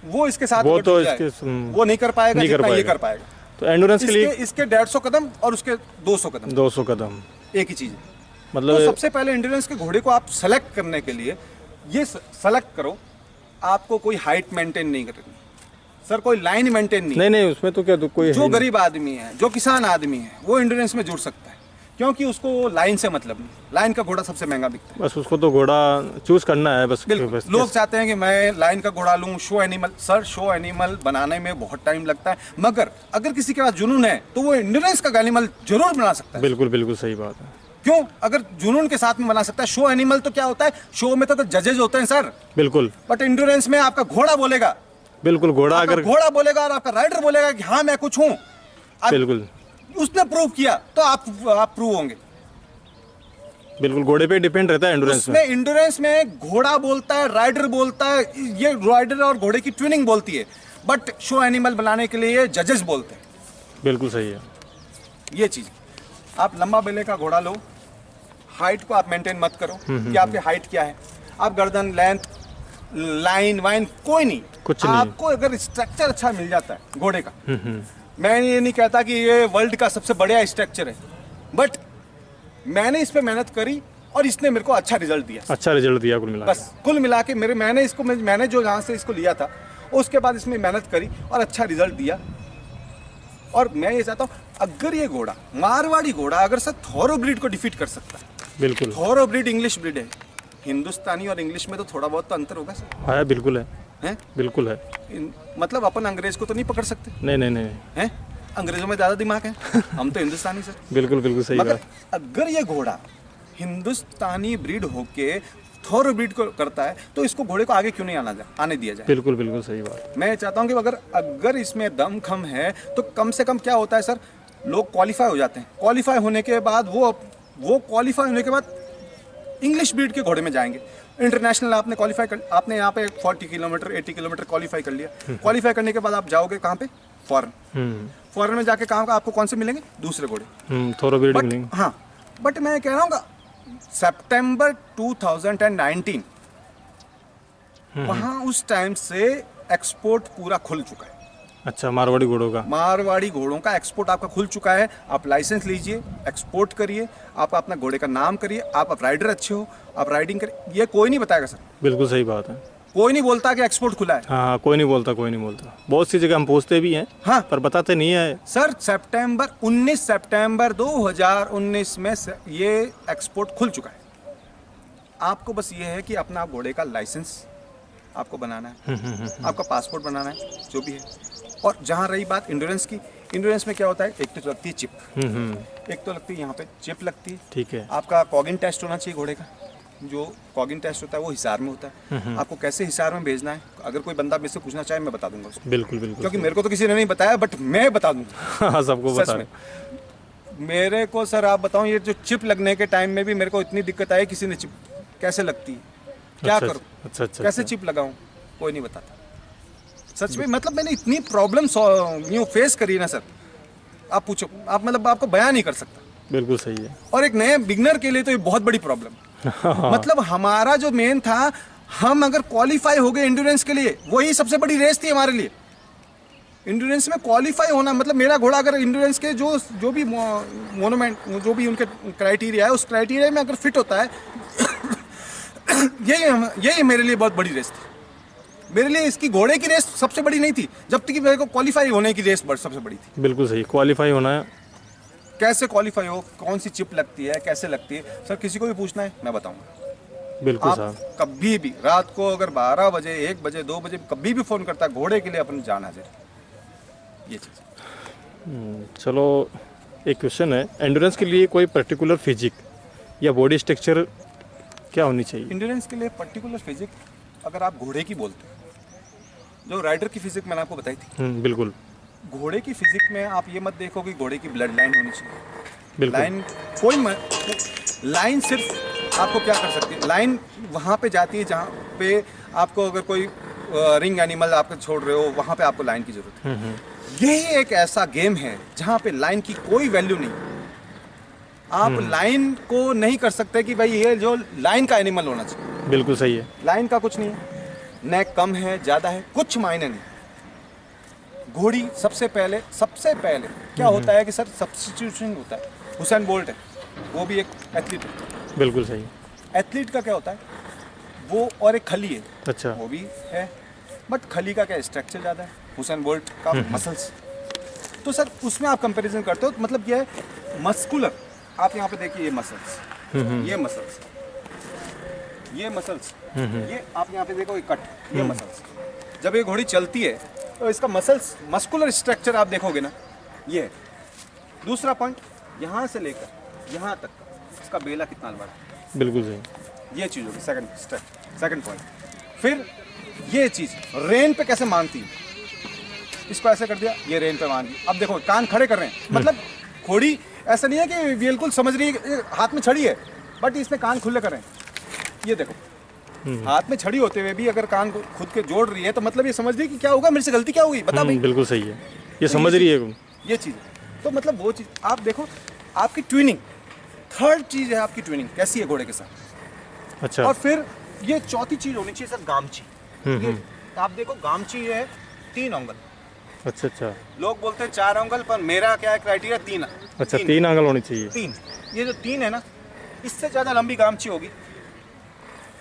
वो इसके साथ वो तो वो नहीं कर पाएगा जितना ये कर पाएगा। तो एंड्योरेंस के लिए इसके 150 कदम और उसके 200 कदम 200 कदम एक ही चीज है। मतलब तो सबसे पहले एंड्योरेंस के घोड़े को आप सेलेक्ट करने के लिए ये सेलेक्ट करो, आपको कोई हाइट मेंटेन नहीं करनी सर, कोई लाइन मेंटेन नहीं। नहीं उसमें तो क्या तो कोई जो गरीब आदमी है, जो किसान आदमी है, वो एंड्योरेंस में जुड़ सकता है, क्योंकि उसको लाइन से मतलब नहीं। लाइन का घोड़ा सबसे महंगा बिकता है। बस उसको तो घोड़ा चूज करना है बस। लोग चाहते हैं कि मैं लाइन का घोड़ा लूं, show animal. Sir show animal बनाने में बहुत टाइम लगता है, मगर अगर किसी के पास जुनून है तो वो एंड्योरेंस का एनिमल जरूर बना सकता है। बिल्कुल बिल्कुल सही बात है। क्यों? अगर जुनून के साथ में बना सकता है। शो एनिमल तो क्या होता है, शो में तो जजेज होते हैं सर, बिल्कुल। बट एंड्योरेंस में आपका घोड़ा बोलेगा। बिल्कुल घोड़ा अगर घोड़ा बोलेगा और आपका राइडर बोलेगा कि हाँ मैं कुछ हूँ, बिल्कुल उसने प्रूव किया तो आप प्रूव होंगे। बिल्कुल घोड़े पे डिपेंड रहता है एंड्योरेंस में। एंड्योरेंस में घोड़ा बोलता है, राइडर बोलता है, ये राइडर और घोड़े की ट्विनिंग बोलती है, बट शो एनिमल बनाने के लिए जजेस बोलते हैं। बिल्कुल सही है। ये चीज आप लंबा बेले का घोड़ा लो, हाइट को आप मेंटेन मत करो कि आपकी हाइट क्या है। आप गर्दन लेंथ लाइन वाइन कोई नहीं, कुछ नहीं। आपको अगर स्ट्रक्चर अच्छा मिल जाता है घोड़े का, मैं ये नहीं कहता कि ये वर्ल्ड का सबसे बढ़िया स्ट्रक्चर है, बट मैंने इस पे मेहनत करी और इसने मेरे को अच्छा रिजल्ट दिया। अच्छा रिजल्ट दिया कुल मिला के। बस कुल मिला के मैंने जो यहाँ से इसको लिया था, उसके बाद इसमें मेहनत करी और अच्छा रिजल्ट दिया। और मैं ये चाहता हूँ अगर ये घोड़ा मारवाड़ी घोड़ा अगर सर थॉरोब्रीड को डिफीट कर सकता है। बिल्कुल। थॉरोब्रीड इंग्लिश ब्रीड है, हिंदुस्तानी और इंग्लिश में तो थोड़ा बहुत तो अंतर होगा सर। है बिल्कुल है, हैं? बिल्कुल है। मतलब अपन अंग्रेज को तो नहीं पकड़ सकते नहीं हैं, अंग्रेजों में ज़्यादा दिमाग है, हम तो हिंदुस्तानी सर। बिल्कुल बिल्कुल सही मगर बात। अगर ये घोड़ा हिंदुस्तानी ब्रीड होके थॉरो ब्रीड को करता है तो इसको घोड़े को आगे क्यों नहीं आने दिया जाए। बिल्कुल बिल्कुल सही बात। मैं चाहता हूँ कि अगर इसमें दम खम है तो कम से कम क्या होता है सर, लोग क्वालिफाई हो जाते हैं। क्वालिफाई होने के बाद वो क्वालिफाई होने के बाद इंग्लिश ब्रीड के घोड़े में जाएंगे। इंटरनेशनल आपने क्वालिफाई कर, आपने यहाँ पे 40 किलोमीटर 80 किलोमीटर क्वालिफाई कर लिया। क्वालिफाई करने के बाद आप जाओगे कहाँ पे, फॉरेन। फॉरेन में जाके कहाँ आपको कौन से मिलेंगे, दूसरे घोड़े, थोड़ा ब्रीड मिलेंगे। हाँ, बट मैं कह रहा हूँ सितंबर 2019 वहाँ उस टाइम से एक्सपोर्ट पूरा खुल चुका है। अच्छा, मारवाड़ी घोड़ों का, मारवाड़ी घोड़ों का एक्सपोर्ट आपका खुल चुका है। आप लाइसेंस लीजिए, एक्सपोर्ट करिए, आप अपना घोड़े का नाम करिए, आप राइडर अच्छे हो, आप राइडिंग करिए। ये कोई नहीं बताएगा सर। बिल्कुल सही बात है। कोई नहीं बोलता कि एक्सपोर्ट खुला है। हाँ, कोई नहीं बोलता। बहुत सी जगह हम पूछते भी हैं, हाँ, पर बताते नहीं है सर। 19 सितंबर 2019 में ये एक्सपोर्ट खुल चुका है। आपको बस ये है कि अपना घोड़े का लाइसेंस आपको बनाना है, आपका पासपोर्ट बनाना है, जो भी है। और जहाँ रही बात एंड्योरेंस की, एंड्योरेंस में क्या होता है, एक तो लगती है चिप, एक तो लगती है यहाँ पे चिप लगती है। ठीक है। आपका कॉगिन टेस्ट होना चाहिए घोड़े का। जो कॉगिन टेस्ट होता है वो हिसार में होता है। आपको कैसे हिसार में भेजना है, अगर कोई बंदा मुझसे पूछना चाहे मैं बता दूंगा उसको। बिल्कुल बिल्कुल, क्योंकि मेरे को तो किसी ने नहीं बताया, बट मैं बता दूंगा। हाँ, सबको बता रहे। मेरे को सर आप बताऊं, ये जो चिप लगने के टाइम में भी मेरे को इतनी दिक्कत आई, किसी ने चिप कैसे लगती है, क्या करूं, अच्छा, कैसे चिप लगाऊं, कोई नहीं बताता। सच में मतलब मैंने इतनी प्रॉब्लम फेस करी है ना सर, आप पूछो, आप मतलब आपको बयान नहीं कर सकता। बिल्कुल सही है। और एक नए बिगनर के लिए तो ये बहुत बड़ी प्रॉब्लम। मतलब हमारा जो मेन था, हम अगर क्वालिफाई हो गए एंड्योरेंस के लिए, वही सबसे बड़ी रेस थी हमारे लिए। एंड्योरेंस में क्वालिफाई होना मतलब मेरा घोड़ा अगर एंड्योरेंस के जो भी मोनोमेंट, जो भी उनके क्राइटेरिया है, उस क्राइटेरिया में अगर फिट होता है यही मेरे लिए बहुत बड़ी रेस थी। मेरे लिए इसकी घोड़े की रेस सबसे बड़ी नहीं थी, जब तक कि मेरे को क्वालिफाई होने की रेस सबसे बड़ी थी। बिल्कुल सही, क्वालिफाई होना है। कैसे क्वालिफाई हो, कौन सी चिप लगती है, कैसे लगती है, सर किसी को भी पूछना है मैं बताऊंगा। बिल्कुल आप साहब। कभी भी रात को अगर 12 बजे 1 बजे 2 बजे कभी भी फ़ोन करता है, घोड़े के लिए अपन जान हाजिर है। ये चीज़ चलो एक क्वेश्चन है, एंडोरेंस के लिए कोई पर्टिकुलर फिजिक या बॉडी स्ट्रक्चर क्या होनी चाहिए? इंड्योरेंस के लिए पर्टिकुलर फिजिक अगर आप घोड़े की बोलते हैं, जो राइडर की फिजिक मैंने आपको बताई थी, बिल्कुल घोड़े की फिजिक में आप ये मत देखो कि घोड़े की ब्लड लाइन होनी चाहिए। बिल्कुल। लाइन लाइन सिर्फ आपको क्या कर सकती है, लाइन वहाँ पे जाती है जहाँ पे आपको अगर कोई रिंग एनिमल आपको छोड़ रहे हो, वहाँ पे आपको लाइन की जरूरत है। यही एक ऐसा गेम है जहाँ पे लाइन की कोई वैल्यू नहीं। आप लाइन को नहीं कर सकते कि भाई ये जो लाइन का एनिमल होना चाहिए। बिल्कुल सही है। लाइन का कुछ नहीं है, नेक कम है ज़्यादा है कुछ मायने नहीं। घोड़ी सबसे पहले क्या होता है कि सर सब्स्टिट्यूशन होता है। हुसैन बोल्ट है, वो भी एक एथलीट है। बिल्कुल सही। एथलीट का क्या होता है, वो और एक खली है, अच्छा। वो भी है, बट खली का क्या स्ट्रक्चर ज़्यादा है, हुसैन बोल्ट का मसल्स। तो सर उसमें आप कंपैरिजन करते हो तो मतलब क्या है, मस्कुलर। आप यहाँ पे देखिए ये मसल्स, ये मसल्स, ये मसल्स, ये आप यहाँ पे देखो ये कट, ये मसल्स। जब ये घोड़ी चलती है तो इसका मसल्स मस्कुलर स्ट्रक्चर आप देखोगे ना, ये है। दूसरा पॉइंट, यहाँ से लेकर यहाँ तक इसका बेला कितना बड़ा है, बिल्कुल सही। ये चीज़ होगी सेकंड पॉइंट। फिर ये चीज़ रेन पे कैसे मांगती है, इसको ऐसे कर दिया, ये रेन पे मांगी। अब देखो कान खड़े कर रहे हैं, मतलब घोड़ी ऐसा नहीं है कि बिल्कुल समझ रही है, हाथ में छड़ी है बट इसमें कान खुले कर रहे हैं। ये देखो हाथ में छड़ी होते हुए भी अगर कान को खुद के जोड़ रही है तो मतलब ये समझ रही है कि क्या होगा, मेरे से गलती क्या होगी, बता भाई। बिल्कुल सही है, ये समझ रही है। ये चीज़ तो मतलब वो चीज़ आप देखो, आपकी ट्विनिंग, थर्ड चीज़ है आपकी ट्विनिंग कैसी है घोड़े के साथ। अच्छा। और फिर ये चौथी चीज़ होनी चाहिए सर, गामची। ये आप देखो गामची है 3 अंगल। अच्छा। लोग बोलते हैं 4 अंगल, पर मेरा क्या है क्राइटेरिया 3। अच्छा, 3 आंगल होनी चाहिए। 3, ये जो 3 है ना, इससे ज़्यादा लंबी गामची होगी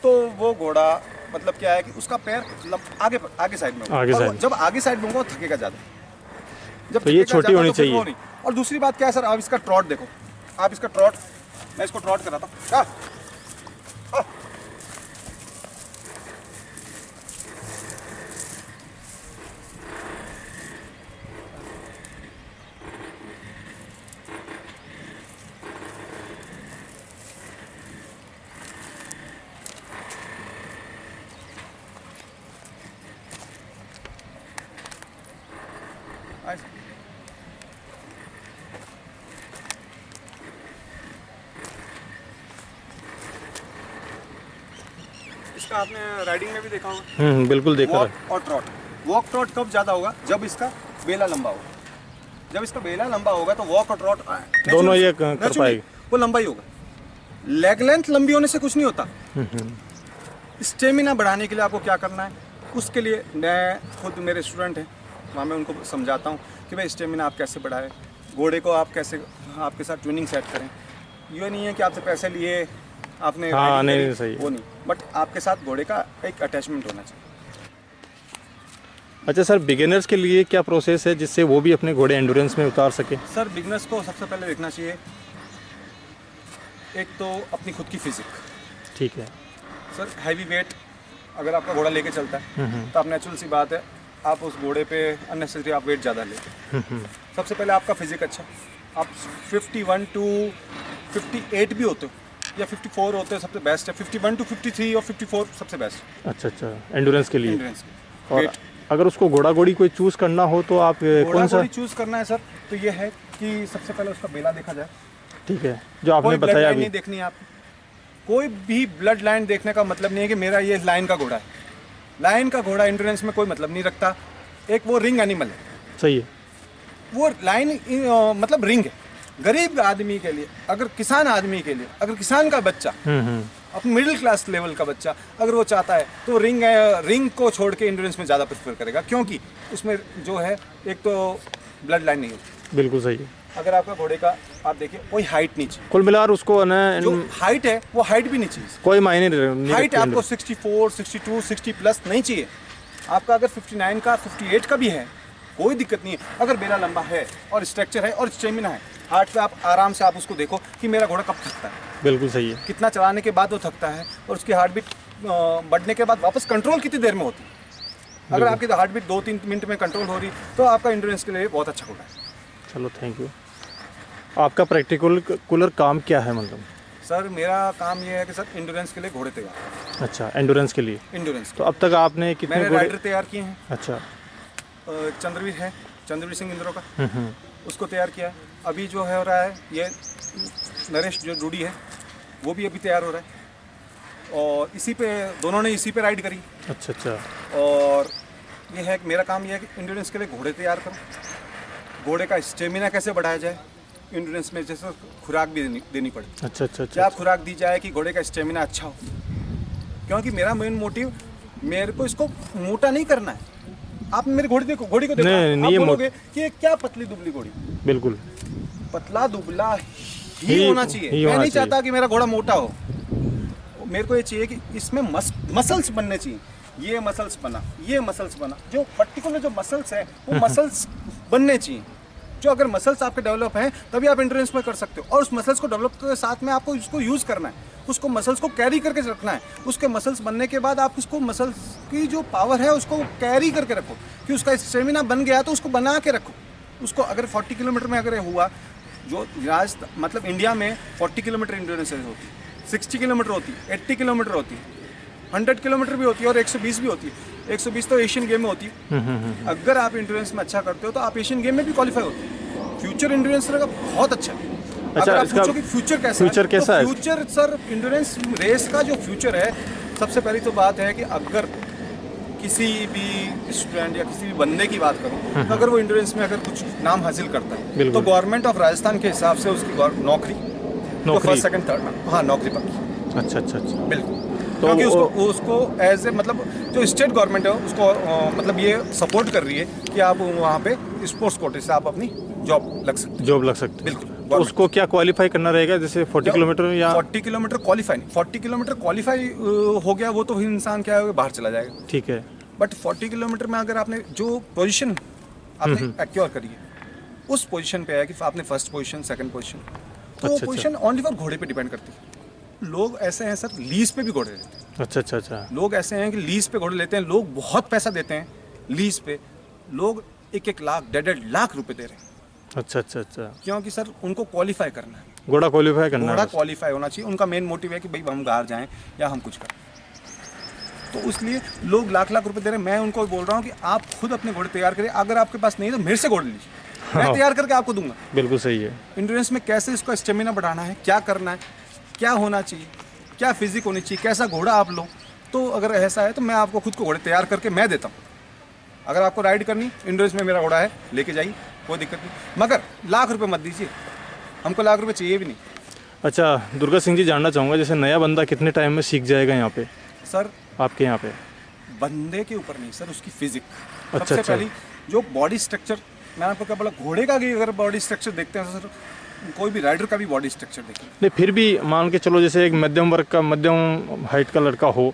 तो वो घोड़ा मतलब क्या है कि उसका पैर आगे साइड में होगा। आगे और साइड। जब आगे साइड में होगा वो थकेगा ज़्यादा। जब तो ये थकेगा छोटी ज़्यादा होनी तो फिर वो चाहिए। नहीं। और दूसरी बात क्या है सर, आप इसका ट्रॉट देखो, आप इसका ट्रॉट, मैं इसको ट्रॉट कराता हूँ क्या। इसका आपने राइडिंग में भी देखा होगा, बिल्कुल देखा है। वॉक और ट्रॉट। वॉक ट्रॉट कब ज़्यादा होगा, जब इसका बेला लंबा होगा। जब इसका बेला लंबा होगा तो वॉक और ट्रॉट दोनों ये कर naturally पाएगी। वो लंबा ही होगा। लेग लेंथ लंबी होने से कुछ नहीं होता। स्टेमिना बढ़ाने के लिए आपको क्या करना है, उसके लिए मैं खुद, मेरे स्टूडेंट हैं वहाँ मैं उनको समझाता हूँ कि भाई स्टेमिना आप कैसे बढ़ाएं, घोड़े को आप कैसे आपके साथ ट्यूनिंग सेट करें। ये नहीं है कि आपसे पैसे लिए आपने हाँ, riding नहीं, करी, सही है। वो नहीं, बट आपके साथ घोड़े का एक अटैचमेंट होना चाहिए। अच्छा सर, बिगिनर्स के लिए क्या प्रोसेस है जिससे वो भी अपने घोड़े एंडोरेंस में उतार सके? सर बिगनर्स को सबसे पहले देखना चाहिए, एक तो अपनी खुद की फिजिक। ठीक है। सर हैवी वेट अगर आपका घोड़ा लेके चलता है तो आप नेचुरल सी बात है आप उस घोड़े पे अननेसेसरी आप वेट ज़्यादा लेते हैं। सबसे पहले आपका फिजिक अच्छा, आप 51 to 58 भी होते हो या 54 होते हो सबसे बेस्ट है। 51 to 53 और 54 सबसे बेस्ट अच्छा, एंडोरेंस के लिए। एंड्योरेंस के। और वेट अगर उसको घोड़ी कोई चूज करना हो तो आप कौन सा? चूज करना है सर तो ये है कि सबसे पहले उसका बेला देखा जाए। ठीक है, जो आपने कोई ब्लड बताया लाइन अभी। नहीं देखनी है आपको। कोई भी ब्लड लाइन देखने का मतलब नहीं है कि मेरा ये लाइन का घोड़ा है। लाइन का घोड़ा एंड्योरेंस में कोई मतलब नहीं रखता। एक वो रिंग एनिमल है, सही है। वो लाइन मतलब रिंग है। गरीब आदमी के लिए, अगर किसान आदमी के लिए, अगर किसान का बच्चा, अपने मिडिल क्लास लेवल का बच्चा अगर वो चाहता है तो रिंग को छोड़ के एंड्योरेंस में ज़्यादा प्रेफर करेगा, क्योंकि उसमें जो है एक तो ब्लड लाइन नहीं होती। बिल्कुल सही है। अगर आपका घोड़े का आप देखिए कोई हाइट नहीं चाहिए। कुल मिलाकर उसको ना जो हाइट है वो हाइट भी नहीं चाहिए। कोई मायने नहीं हाइट रखती आपको 64, 62, 60 प्लस नहीं चाहिए। आपका अगर 59 का 58 का भी है कोई दिक्कत नहीं है। अगर बेला लंबा है और स्ट्रक्चर है और स्टेमिना है, हार्ट पे आप आराम से आप उसको देखो कि मेरा घोड़ा कब थकता है। बिल्कुल सही है। कितना चलाने के बाद वो थकता है, और उसकी हार्ट बीट बढ़ने के बाद वापस कंट्रोल कितनी देर में होती है। अगर आपकी हार्ट बीट 2-3 मिनट में कंट्रोल हो रही तो आपका एंड्योरेंस के लिए बहुत अच्छा घोड़ा है। चलो थैंक यू। आपका प्रैक्टिकुलर काम क्या है मतलब? सर मेरा काम ये है कि सर एंड्योरेंस के लिए घोड़े तैयार, अच्छा, एंडोरेंस के लिए। एंड्योरेंस तो अब तक आपने कितने मैंने घोड़े? राइडर तैयार किए हैं। अच्छा। चंद्रवीर है, चंद्रवीर सिंह इंद्रो का, उसको तैयार किया। अभी जो है हो रहा है ये नरेश जो डूडी है वो भी अभी तैयार हो रहा है, और इसी पे दोनों ने इसी पे राइड करी। अच्छा अच्छा। और ये है कि मेरा काम ये है कि एंड्योरेंस के लिए घोड़े तैयार करो, घोड़े का स्टेमिना कैसे बढ़ाया जाए, एंड्योरेंस में जैसे खुराक भी देनी पड़े, अच्छा अच्छा क्या अच्छा। खुराक दी जाए कि घोड़े का स्टेमिना अच्छा हो। क्योंकि मेरा मेन मोटिव, मेरे को इसको मोटा नहीं करना है। आप मेरे घोड़ी को देखो, नहीं, आप ये बोलोगे कि ये क्या पतली दुबली घोड़ी, बिल्कुल पतला दुबला ही ही होना चाहिए। ही मैं होना नहीं चाहिए। चाहता कि मेरा घोड़ा मोटा हो, मेरे को ये चाहिए कि इसमें मसल्स बनने चाहिए। ये मसल्स बना, ये मसल्स बना, जो पर्टिकुलर जो मसल्स है वो मसल्स बनने चाहिए। जो अगर मसल्स आपके डेवलप हैं तभी आप एंड्योरेंस में कर सकते हो, और उस मसल्स को डेवलप के साथ में आपको उसको यूज़ करना है, उसको मसल्स को कैरी करके रखना है। उसके मसल्स बनने के बाद आप उसको मसल्स की जो पावर है उसको कैरी करके रखो, कि उसका स्टेमिना बन गया तो उसको बना के रखो। उसको अगर 40 किलोमीटर में अगर हुआ, जो मतलब इंडिया में 40 किलोमीटर एंड्योरेंस होती है, 60 किलोमीटर होती है, 80 किलोमीटर होती है, 100 किलोमीटर भी होती है, और 120 भी होती है। 120 तो एशियन गेम में होती है। अगर आप एंड्योरेंस में अच्छा करते हो तो आप एशियन गेम में भी क्वालिफाई होते हो। फ्यूचर एंड्योरेंस का बहुत अच्छा है। अगर आप इसका पूछो कि फ्यूचर कैसा है, तो फ्यूचर सर एंड्योरेंस रेस का जो फ्यूचर है, सबसे पहली तो बात है कि अगर किसी भी स्टूडेंट या किसी भी बंदे की बात करूं, तो अगर वो एंड्योरेंस में अगर कुछ नाम हासिल करता है तो गवर्नमेंट ऑफ राजस्थान के हिसाब से उसकी नौकरी तो फर्स्ट सेकंड थर्ड, हाँ नौकरी पक्की। अच्छा अच्छा अच्छा। बिल्कुल, तो क्योंकि उसको एज ए मतलब जो स्टेट गवर्नमेंट है उसको मतलब ये सपोर्ट कर रही है कि आप वहाँ पे स्पोर्ट्स कोटे से आप अपनी जॉब लग सकते हैं। बिल्कुल। तो उसको क्या क्वालिफाई करना रहेगा, जैसे 40 किलोमीटर या 40 किलोमीटर क्वालिफाई नहीं, 40 किलोमीटर क्वालिफाई हो गया वो तो इंसान क्या है बाहर चला जाएगा। ठीक है। बट 40 किलोमीटर में अगर आपने जो पोजीशन आपने एक्योर करी है, उस पोजीशन पे है कि आपने फर्स्ट पोजीशन, सेकंड पोजीशन, तो वो पोजीशन ओनली फॉर घोड़े पे डिपेंड करती है। लोग ऐसे हैं सर, लीज पे भी घोड़े लेते हैं। अच्छा अच्छा अच्छा। लोग ऐसे हैं कि लीज पे घोड़े लेते हैं, लोग बहुत पैसा देते हैं लीज पे, लोग 1-1 लाख 1.5 लाख रुपए दे रहे हैं। अच्छा अच्छा अच्छा। क्योंकि सर उनको क्वालिफाई करना है, घोड़ा क्वालिफाई करना घोड़ा है। क्वालिफाई होना चाहिए। उनका मेन मोटिव है कि भाई हम बाहर जाएं या हम कुछ करें, तो इसलिए लोग लाख लाख रुपए दे रहे हैं। मैं उनको बोल रहा हूँ कि आप खुद अपने घोड़े तैयार करें। अगर आपके पास नहीं तो मेरे से घोड़े लीजिए, मैं तैयार करके आपको दूंगा। बिल्कुल सही है। एंड्योरेंस में कैसे इसका स्टेमिना बढ़ाना है, क्या करना है, क्या होना चाहिए, क्या फिजिक होनी चाहिए, कैसा घोड़ा आप लो, तो अगर ऐसा है तो मैं आपको खुद को घोड़े तैयार करके मैं देता हूँ। अगर आपको राइड करनी, एंड्योरेंस में मेरा घोड़ा है, लेके जाइए, कोई दिक्कत नहीं। मगर लाख रुपए मत दीजिए, हमको लाख रुपए चाहिए भी नहीं। अच्छा दुर्गा सिंह जी, जानना चाहूँगा जैसे नया बंदा कितने टाइम में सीख जाएगा यहाँ पे, सर आपके यहाँ पे? बंदे के ऊपर नहीं सर, उसकी फिजिक। अच्छा, सबसे अच्छा। पहली जो बॉडी स्ट्रक्चर, मैंने आपको क्या बोला, घोड़े का भी अगर बॉडी स्ट्रक्चर देखते हैं सर, कोई भी राइडर का भी बॉडी स्ट्रक्चर देखें। नहीं फिर भी मान के चलो, जैसे एक मध्यम वर्ग का, मध्यम हाइट का लड़का हो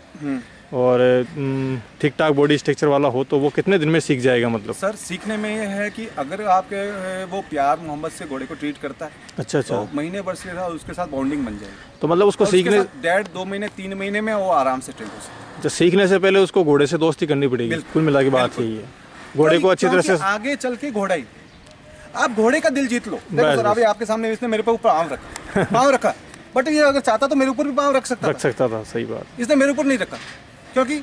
और ठीक ठाक बॉडी स्ट्रक्चर वाला हो, तो वो कितने दिन में सीख जाएगा मतलब? सर सीखने में ये है कि अगर आपके वो प्यार मोहब्बत से घोड़े को ट्रीट करता है, अच्छा अच्छा। तो महीने भर से उसके साथ बॉन्डिंग बन जाएगी। तो मतलब उसको सीखने 1.5-2 महीने 3 महीने में वो आराम से ट्रेन हो सकता है। अच्छा, सीखने से पहले उसको घोड़े से दोस्ती करनी पड़ेगी। कुल मिला के बात यही है, घोड़े को अच्छी तरह से आगे चल के घोड़ा ही, आप घोड़े का दिल जीत लो। देखो सर, अभी आपके सामने इसने मेरे पे ऊपर पाँव रखा, पाँव रखा, बट ये अगर चाहता तो मेरे ऊपर भी पाँव रख सकता था। सही बात। इसने मेरे ऊपर नहीं रखा, क्योंकि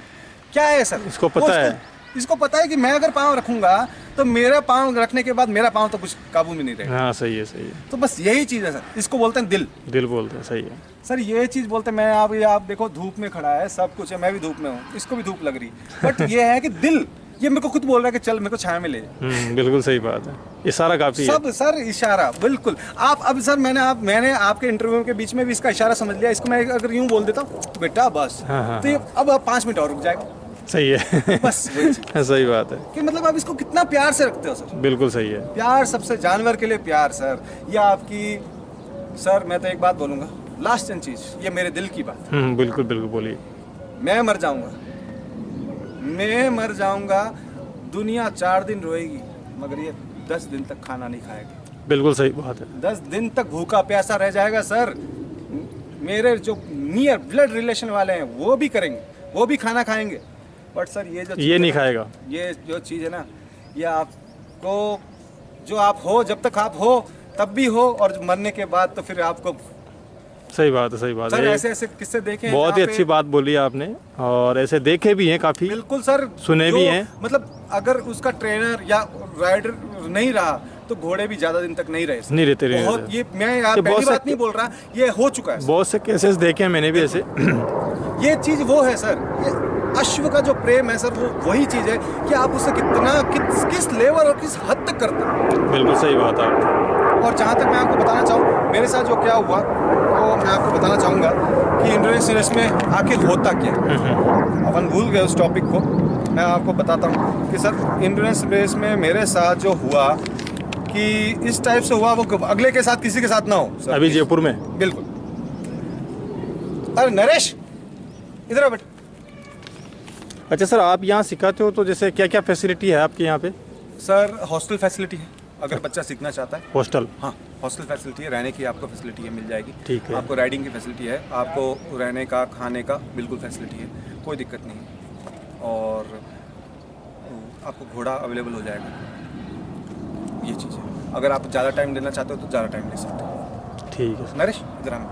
क्या है सर, इसको पता है, इसको पता है कि मैं अगर पाँव रखूंगा तो मेरा पाँव रखने के बाद मेरा पाँव तो कुछ काबू में नहीं रहेगा। हाँ सही है सही है। तो बस यही चीज़ है सर, इसको बोलते हैं दिल। दिल बोलते हैं, सही है सर, ये चीज़ बोलते हैं। मैं आप देखो धूप में खड़ा है, सब कुछ है, मैं भी धूप में हूँ, इसको भी धूप लग रही है, बट ये है कि दिल, ये मेरे को खुद बोल रहा है कि चल मेरे को छाया में ले जा। बिल्कुल सही बात है, इशारा काफी है। सब सर इशारा, बिल्कुल। आप अब सर मैंने आपके इंटरव्यू के बीच में भी इसका इशारा समझ लिया। इसको मैं अगर यूं बोल देता हूँ बेटा बस, तो ये अब 5 मिनट और रुक जाएगा। सही है बस वही चीज़। सही बात है कि मतलब आप इसको कितना प्यार से रखते हो सर। बिल्कुल सही है। प्यार सबसे, जानवर के लिए प्यार सर, या आपकी सर, मैं तो एक बात बोलूँगा, लास्ट एंड चीज, ये मेरे दिल की बात। बिल्कुल बिल्कुल बोलिए। मैं मर जाऊंगा, दुनिया 4 दिन रोएगी, मगर ये 10 दिन तक खाना नहीं खाएगा। बिल्कुल सही बात है। 10 दिन तक भूखा प्यासा रह जाएगा सर। मेरे जो नियर ब्लड रिलेशन वाले हैं वो भी करेंगे, वो भी खाना खाएंगे, बट सर ये जो ये नहीं खाएगा। ये जो चीज़ है ना, ये आपको जो आप हो, जब तक आप हो तब भी हो, और मरने के बाद तो फिर आपको। सही बात है, सही बात सर है। ऐसे ऐसे किस्से देखे हैं बहुत ही जहाँ पे- अच्छी बात बोली आपने, और ऐसे देखे भी हैं काफ़ी, बिल्कुल सर, सुने भी जो- हैं। मतलब अगर उसका ट्रेनर या राइडर नहीं रहा तो घोड़े भी ज्यादा दिन तक नहीं रहे सर। नहीं रहते, नहीं बहुत रहते। ये मैं ये पहली बहुत बात से- नहीं बोल रहा, ये हो चुका है सर। बहुत से केसेस देखे हैं मैंने भी ऐसे। ये चीज वो है सर, ये अश्व का जो प्रेम है सर, वो वही चीज है कि आप उसे कितना किस लेवल और किस हद तक करते हैं। बिल्कुल सही बात है आपकी। और जहाँ तक मैं आपको बताना चाहूँ, मेरे साथ जो क्या हुआ वो मैं आपको बताना चाहूँगा कि इंडोनेशिया रेस में आखिर होता क्या है। अपन भूल गए उस टॉपिक को, मैं आपको बताता हूँ कि सर इंडोनेशिया रेस में मेरे साथ जो हुआ कि इस टाइप से हुआ, वो अगले के साथ किसी के साथ ना हो सर। अभी जयपुर में। बिल्कुल। अरे नरेश इधर आ बेटा। अच्छा सर, आप यहाँ सिखाते हो तो जैसे क्या क्या फैसिलिटी है आपके यहाँ पे? सर हॉस्टल फैसिलिटी है, अगर बच्चा सीखना चाहता है। हॉस्टल? हाँ, हॉस्टल फैसिलिटी है, रहने की आपको फैसिलिटी है, मिल जाएगी। ठीक है। आपको राइडिंग की फैसिलिटी है, आपको रहने का खाने का बिल्कुल फैसिलिटी है, कोई दिक्कत नहीं है। और आपको घोड़ा अवेलेबल हो जाएगा, ये चीज़ है। अगर आप ज़्यादा टाइम देना चाहते हो तो ज़्यादा टाइम ले सकते हो। ठीक है। नरेश इधर हम,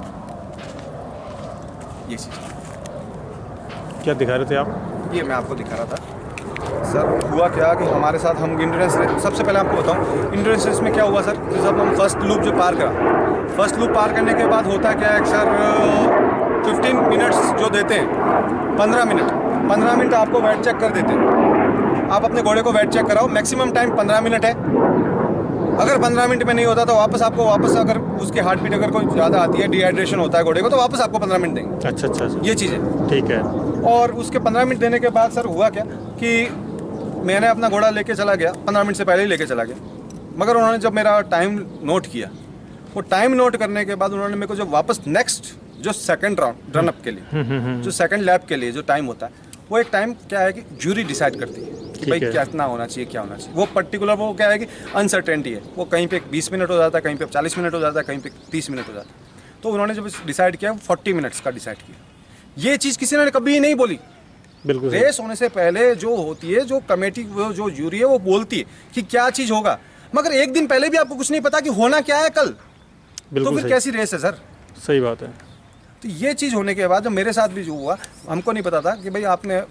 ये चीज़ है। क्या दिखा रहे थे आप? ये मैं आपको दिखा रहा था सर। हुआ क्या कि हमारे साथ हम इंडोनेशिया, सबसे पहले आपको बताऊं इंडोनेशिया में क्या हुआ सर कि जब हम फर्स्ट लूप जो पार करा, फर्स्ट लूप पार करने के बाद होता क्या है सर, 15 मिनट्स जो देते हैं, 15 मिनट आपको वेट चेक कर देते हैं। आप अपने घोड़े को वेट चेक कराओ, मैक्सिमम टाइम 15 मिनट है। अगर 15 मिनट में नहीं होता तो वापस अगर उसकी हार्ट बीट अगर कोई ज़्यादा आती है, डिहाइड्रेशन होता है घोड़े को, तो वापस आपको 15 मिनट देंगे। अच्छा अच्छा, ये चीज़ है। ठीक है। और उसके 15 मिनट देने के बाद सर हुआ क्या कि मैंने अपना घोड़ा लेके चला गया, 15 मिनट से पहले ही लेके चला गया, मगर उन्होंने जब मेरा टाइम नोट किया, वो टाइम नोट करने के बाद उन्होंने मेरे को जब वापस नेक्स्ट जो सेकंड राउंड रन अप के लिए, जो सेकंड लैप के लिए जो टाइम होता है, वो एक टाइम क्या है कि जूरी डिसाइड करती है कि भाई कितना होना चाहिए, क्या होना चाहिए। वो पर्टिकुलर वो क्या है कि अनसर्टेनिटी है, वो कहीं पे 20 मिनट हो जाता है, कहीं पे 40 मिनट हो जाता है, कहीं पे 30 मिनट हो जाता है। तो उन्होंने जब डिसाइड किया 40 मिनट्स का डिसाइड किया। ये चीज़ किसी ने कभी नहीं बोली। बिल्कुल। रेस होने से पहले जो होती है, जो कमेटी जो जूरी है वो बोलती है कि क्या चीज़ होगा, मगर एक दिन पहले भी आपको कुछ नहीं पता कि होना क्या है कल, तो फिर कैसी रेस है सर? सही बात है। तो ये चीज़ होने के बाद जब मेरे साथ भी जो हुआ, हमको नहीं पता था कि भाई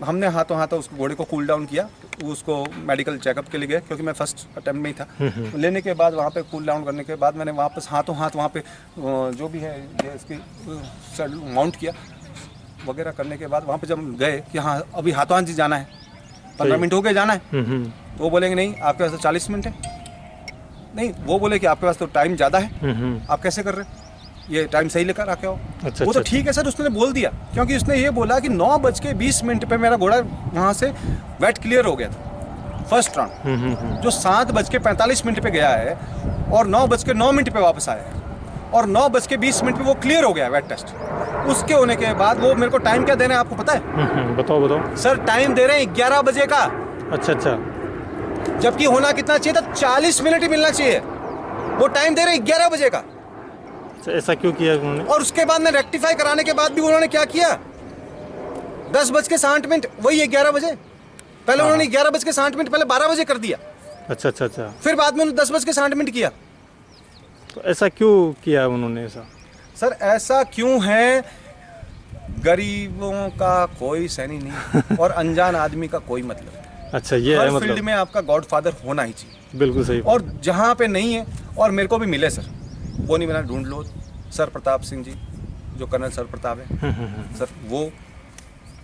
हमने हाथों हाथों उस घोड़े को कूल डाउन किया, उसको मेडिकल चेकअप के लिए गए, क्योंकि मैं फर्स्ट अटेम्प्ट में ही था। लेने के बाद वहाँ पे कूल डाउन करने के बाद मैंने वापस हाथों हाथ वहाँ पे जो भी है ये इसकी माउंट किया वगैरह करने के बाद वहाँ पे जब गए कि हाँ अभी हाथों हाथ जी जाना है, 15 मिनट हो गए जाना है, तो वो बोलेंगे नहीं आपके पास तो 40 मिनट है। नहीं, वो बोले कि आपके पास तो टाइम ज़्यादा है, आप कैसे कर रहे हैं, ये टाइम सही लेकर आके आओ। अच्छा, वो तो ठीक है सर, उसने बोल दिया, क्योंकि उसने ये बोला कि 9:20 पे मेरा घोड़ा वहाँ से वेट क्लियर हो गया था फर्स्ट राउंड, जो 7:45 पे गया है और 9:09 पे वापस आया है, और 9:20 पे वो क्लियर हो गया वेट टेस्ट। उसके होने के बाद वो मेरे को टाइम क्या दे रहे हैं आपको पता है? बताओ। सर टाइम दे रहे हैं 11 बजे का। अच्छा, जबकि होना कितना चाहिए था, 40 मिनट ही मिलना चाहिए, वो टाइम दे रहे हैं 11 बजे का। ऐसा क्यों किया उन्होंने? और उसके बाद में रेक्टिफाई कराने के बाद भी उन्होंने क्या किया, 10:60, वही 11 बजे। पहले उन्होंने 11:60 पहले 12 बजे कर दिया। अच्छा। फिर बाद में उन्होंने 10:60 किया। तो ऐसा क्यों किया उन्होंने ऐसा? सर ऐसा क्यों है, गरीबों का कोई सैनी नहीं और अनजान आदमी का कोई मतलब नहीं। अच्छा, ये है मतलब फील्ड में आपका गॉडफादर होना ही चाहिए। बिल्कुल सही। और जहाँ पे नहीं है, और मेरे को भी मिले सर, वो नहीं मिला, ढूंढ लो, सर प्रताप सिंह जी जो कर्नल सर प्रताप है सर, वो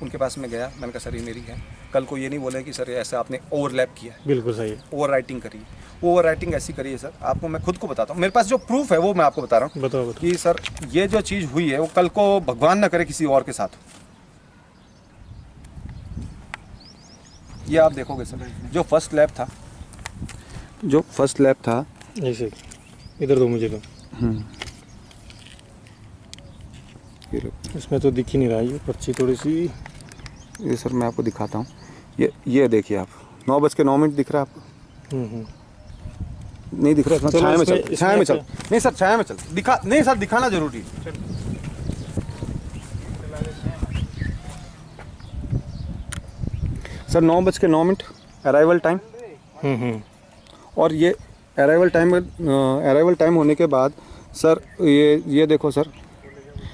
उनके पास में गया, मैंने कहा सर ये मेरी है, कल को ये नहीं बोले कि सर ऐसा आपने ओवरलैप किया है। बिल्कुल सही। ओवर राइटिंग करी, ओवर राइटिंग ऐसी करी है सर, आपको मैं खुद को बताता हूँ, मेरे पास जो प्रूफ है वो मैं आपको बता रहा हूँ। बताओ। कि सर ये जो चीज़ हुई है वो कल को भगवान ना करे किसी और के साथ। ये आप देखोगे सर, जो फर्स्ट लैप था, ऐसे इधर दो मुझे तो। इसमें तो दिख ही नहीं रहा, ये पर्ची थोड़ी सी। ये सर मैं आपको दिखाता हूँ, ये देखिए आप, 9:09 दिख रहा है आपको? नहीं दिख रहा है, छाया में चल, नहीं सर छाया में चल, नहीं सर दिखाना जरूरी है। सर 9:09 अराइवल टाइम, और ये अराइवल टाइम होने के बाद सर ये देखो सर,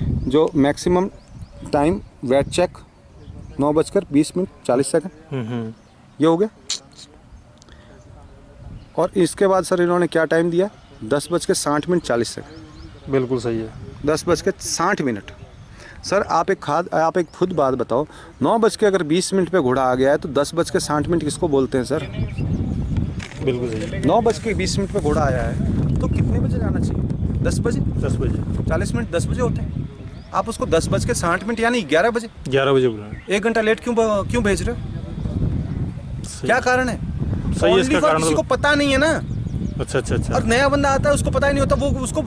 जो मैक्सिमम टाइम वेट चेक 9:20:40, ये हो गया। और इसके बाद सर इन्होंने क्या टाइम दिया, 10:60:40। बिल्कुल सही है, 10:60 सर आप एक खुद बात बताओ, 9:20 पे घोड़ा आ गया है तो 10:60 किसको बोलते हैं सर? बिल्कुल सही है। 9:20 पे घोड़ा आया है तो कितने बजे जाना चाहिए? 10 बजे, 10 बजे 40 मिनट 10 बजे होते हैं, आप उसको 10:60 यानी 11 बजे 11 बजे बुलाना। 1 घंटा लेट क्यों भेज रहे हो? क्या कारण है? सही है, इसका Only for कारण किसी को पता नहीं है ना। अच्छा और नया बंदा आता है उसको पता ही नहीं होता, वो उसको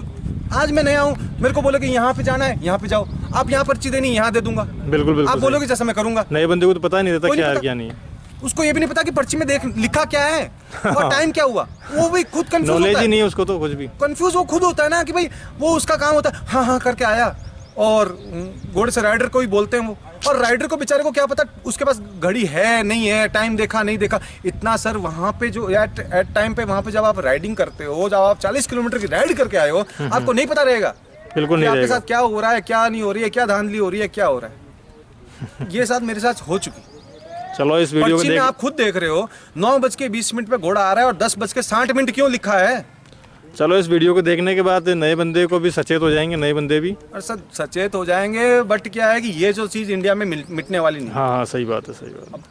आज मैं नया हूँ, मेरे को बोले कि यहाँ पे जाना है, यहाँ पे जाओ, आप यहाँ पर्ची देनी यहाँ दे दूंगा, बिल्कुल आप बोलोगे जैसा मैं करूंगा। नए बंदे को तो पता ही नहीं रहता कोई नहीं क्या है पता। क्या नहीं है, उसको ये भी नहीं पता कि पर्ची में लिखा क्या है और टाइम क्या हुआ, वो भी खुद कंफ्यूज नॉलेज होता ही है। नहीं है उसको तो कुछ भी। कंफ्यूज वो खुद होता है ना कि भाई वो उसका काम होता है हाँ करके आया, और घोड़े से राइडर को ही बोलते हैं वो, और राइडर को बेचारे को क्या पता उसके पास घड़ी है नहीं है, टाइम देखा नहीं देखा इतना। सर वहाँ पे जो एट टाइम पे वहाँ पे जब आप राइडिंग करते हो, जब आप 40 किलोमीटर की राइड करके आए हो, आपको नहीं पता रहेगा बिल्कुल कि नहीं आपके रहेगा। साथ क्या हो रहा है, क्या नहीं हो रही है, क्या धांधली हो रही है, क्या हो रहा है। ये साथ मेरे साथ हो चुकी। चलो इस वीडियो को पर्ची में देख, आप खुद देख रहे हो 9:20 पे घोड़ा आ रहा है और 10:60 क्यों लिखा है। चलो इस वीडियो को देखने के बाद नए बंदे को भी सचेत हो जाएंगे, नए बंदे भी। और सर सचेत हो जाएंगे, बट क्या है कि ये जो चीज इंडिया में मिटने वाली नहीं। हाँ सही बात है, सही बात है।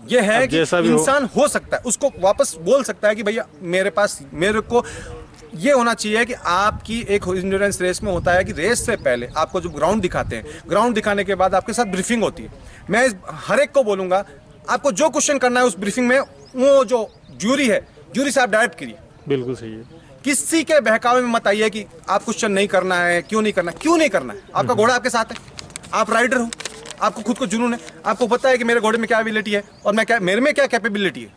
ये है कि जैसा भी इंसान हो सकता है, उसको वापस बोल सकता है कि भैया मेरे को ये होना चाहिए कि आपकी एक इंड्योरेंस रेस में होता है कि रेस से पहले आपको जो ग्राउंड दिखाते हैं, ग्राउंड दिखाने के बाद आपके साथ ब्रीफिंग होती है। मैं हर एक को बोलूंगा आपको जो क्वेश्चन करना है उस ब्रीफिंग में, वो जो ज्यूरी है, ज्यूरी से आप डायरेक्ट करिए। बिल्कुल सही है। किसी के बहकावे में मत आइए कि आप क्वेश्चन नहीं करना है, क्यों नहीं करना है। आपका घोड़ा आपके साथ है, आप राइडर हो, आपको खुद को जुनून है, आपको पता है कि मेरे घोड़े में क्या एबिलिटी है और मेरे में क्या कैपेबिलिटी है।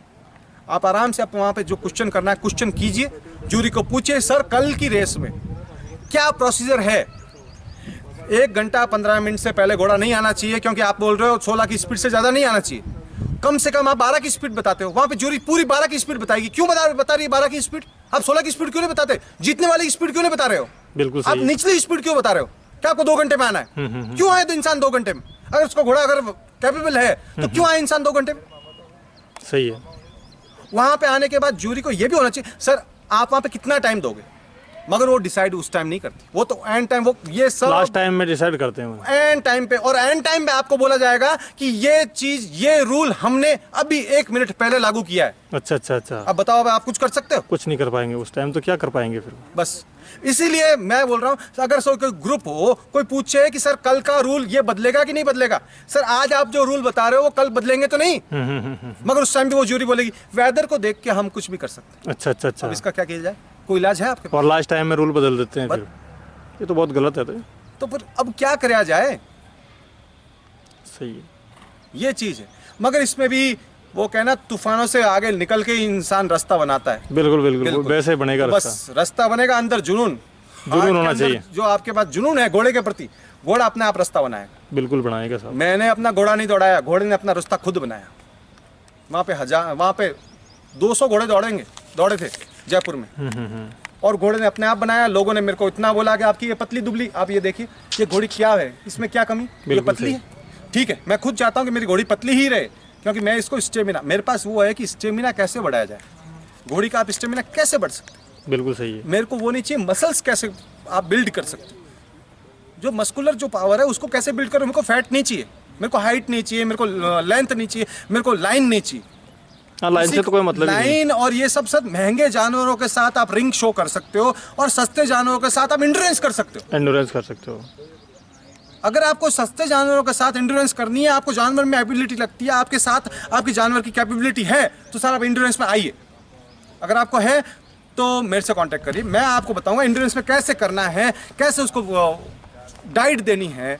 आप आराम से आप वहाँ पे जो क्वेश्चन करना है क्वेश्चन कीजिए, जूरी को पूछिए सर कल की रेस में क्या प्रोसीजर है। 1 घंटा 15 मिनट से पहले घोड़ा नहीं आना चाहिए, क्योंकि आप बोल रहे हो 16 की स्पीड से ज़्यादा नहीं आना चाहिए। कम से कम आप 12 की स्पीड बताते हो, वहाँ पे जूरी पूरी 12 की स्पीड बताएगी। क्यों बता रही है 12 की स्पीड? आप 16 की स्पीड क्यों नहीं बताते? जीतने वाली स्पीड क्यों नहीं बता रहे हो? बिल्कुल आप सही। निचली स्पीड क्यों बता रहे हो? क्या आपको 2 घंटे में आना है? क्यों आए तो इंसान 2 घंटे में? अगर उसका घोड़ा अगर कैपेबल है तो क्यों आए इंसान 2 घंटे में? सही है। वहां पे आने के बाद जूरी को यह भी होना चाहिए सर आप वहां पे कितना टाइम दोगे, मगर वो डिसाइड उस टाइम नहीं करती, वो तो एंड टाइम, वो ये सब लास्ट टाइम में डिसाइड करते हैं वो। एंड टाइम पे। और एंड टाइम पे आपको बोला जाएगा कि ये चीज, ये रूल हमने अभी 1 मिनट पहले लागू किया है। अच्छा। अब बताओ अब आप कुछ कर सकते हो? कुछ नहीं कर पाएंगे उस टाइम, तो क्या कर पाएंगे फिर? बस इसीलिए मैं बोल रहा हूं, अगर कोई ग्रुप हो, कोई पूछे कि सर कल का रूल ये बदलेगा कि नहीं बदलेगा, सर आज आप जो रूल बता रहे हो वो कल बदलेंगे तो नहीं। मगर उस टाइम पे वो जूरी बोलेगी वेदर को देख के हम कुछ भी कर सकते हैं। अच्छा। अब इसका क्या किया जाए? कोई इलाज है आपके पास? और लास्ट टाइम में रूल बदल देते हैं फिर, ये तो बहुत गलत है। तो फिर अब क्या किया जाए? सही है, ये चीज है। मगर इसमें भी वो कहना तूफानों से आगे निकल के इंसान रास्ता बनाता है। बिल्कुल वैसे बनेगा तो रास्ता। बस रास्ता बनेगा, अंदर जुनून होना चाहिए। जो आपके पास जुनून है घोड़े के प्रति, घोड़ा अपने आप रास्ता बनाएगा। बिल्कुल बनाएगा साहब। मैंने अपना घोड़ा नहीं दौड़ाया, घोड़े ने अपना रास्ता खुद बनाया। वहाँ पे 200 घोड़े दौड़े थे जयपुर में, और घोड़े ने अपने आप बनाया। लोगों ने मेरे को इतना बोला कि आपकी ये पतली दुबली, आप ये देखिए ये घोड़ी क्या है, इसमें क्या कमी, ये पतली है। ठीक है, मैं खुद चाहता हूँ कि मेरी घोड़ी पतली ही रहे, क्योंकि मैं इसको स्टेमिना, मेरे पास वो है कि स्टेमिना कैसे बढ़ाया जाए, घोड़ी का आप स्टेमिना कैसे बढ़ सकते हैं। बिल्कुल सही है। मेरे को वो नहीं चाहिए मसल्स कैसे आप बिल्ड कर सकते हो, जो मस्कुलर जो पावर है उसको कैसे बिल्ड करो। मेरे को फैट नहीं चाहिए, मेरे को हाइट नहीं चाहिए, मेरे को लेंथ नहीं चाहिए, मेरे को लाइन नहीं चाहिए। लाइन से तो कोई मतलब नहीं। लाइन और ये सब महंगे जानवरों के साथ आप रिंग शो कर सकते हो, और सस्ते जानवरों के साथ आप एंड्योरेंस कर सकते हो। एंड्योरेंस कर सकते हो। अगर आपको सस्ते जानवरों के साथ एंड्योरेंस करनी है, आपको जानवर में एबिलिटी लगती है, आपके साथ आपकी जानवर की कैपेबिलिटी है, तो सर आप एंड्योरेंस में आइए। अगर आपको है तो मेरे से कांटेक्ट करिए, मैं आपको बताऊंगा एंड्योरेंस में कैसे करना है, कैसे उसको डाइट देनी है,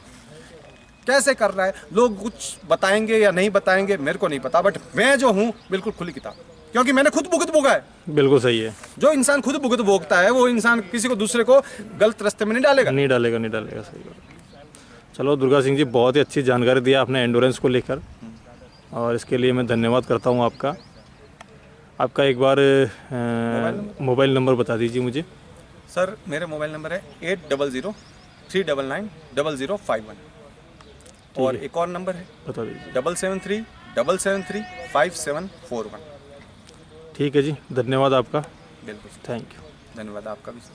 कैसे करना है। लोग कुछ बताएंगे या नहीं बताएंगे मेरे को नहीं पता, बट मैं जो हूँ बिल्कुल खुली किताब, क्योंकि मैंने खुद भुगत भोगा है। बिल्कुल सही है। जो इंसान खुद भुगत भोगता है वो इंसान किसी को दूसरे को गलत रास्ते में नहीं डालेगा। नहीं डालेगा। सही बात। चलो दुर्गा सिंह जी, बहुत ही अच्छी जानकारी दी आपने एंड्योरेंस को लेकर। और इसके लिए मैं धन्यवाद करता हूँ आपका। आपका एक बार मोबाइल नंबर बता दीजिए मुझे। सर मेरा मोबाइल नंबर है 8003990051 और एक और नंबर है बता दीजिए। 7737735741। ठीक है जी, धन्यवाद आपका। बिल्कुल, थैंक यू। धन्यवाद आपका भी सर।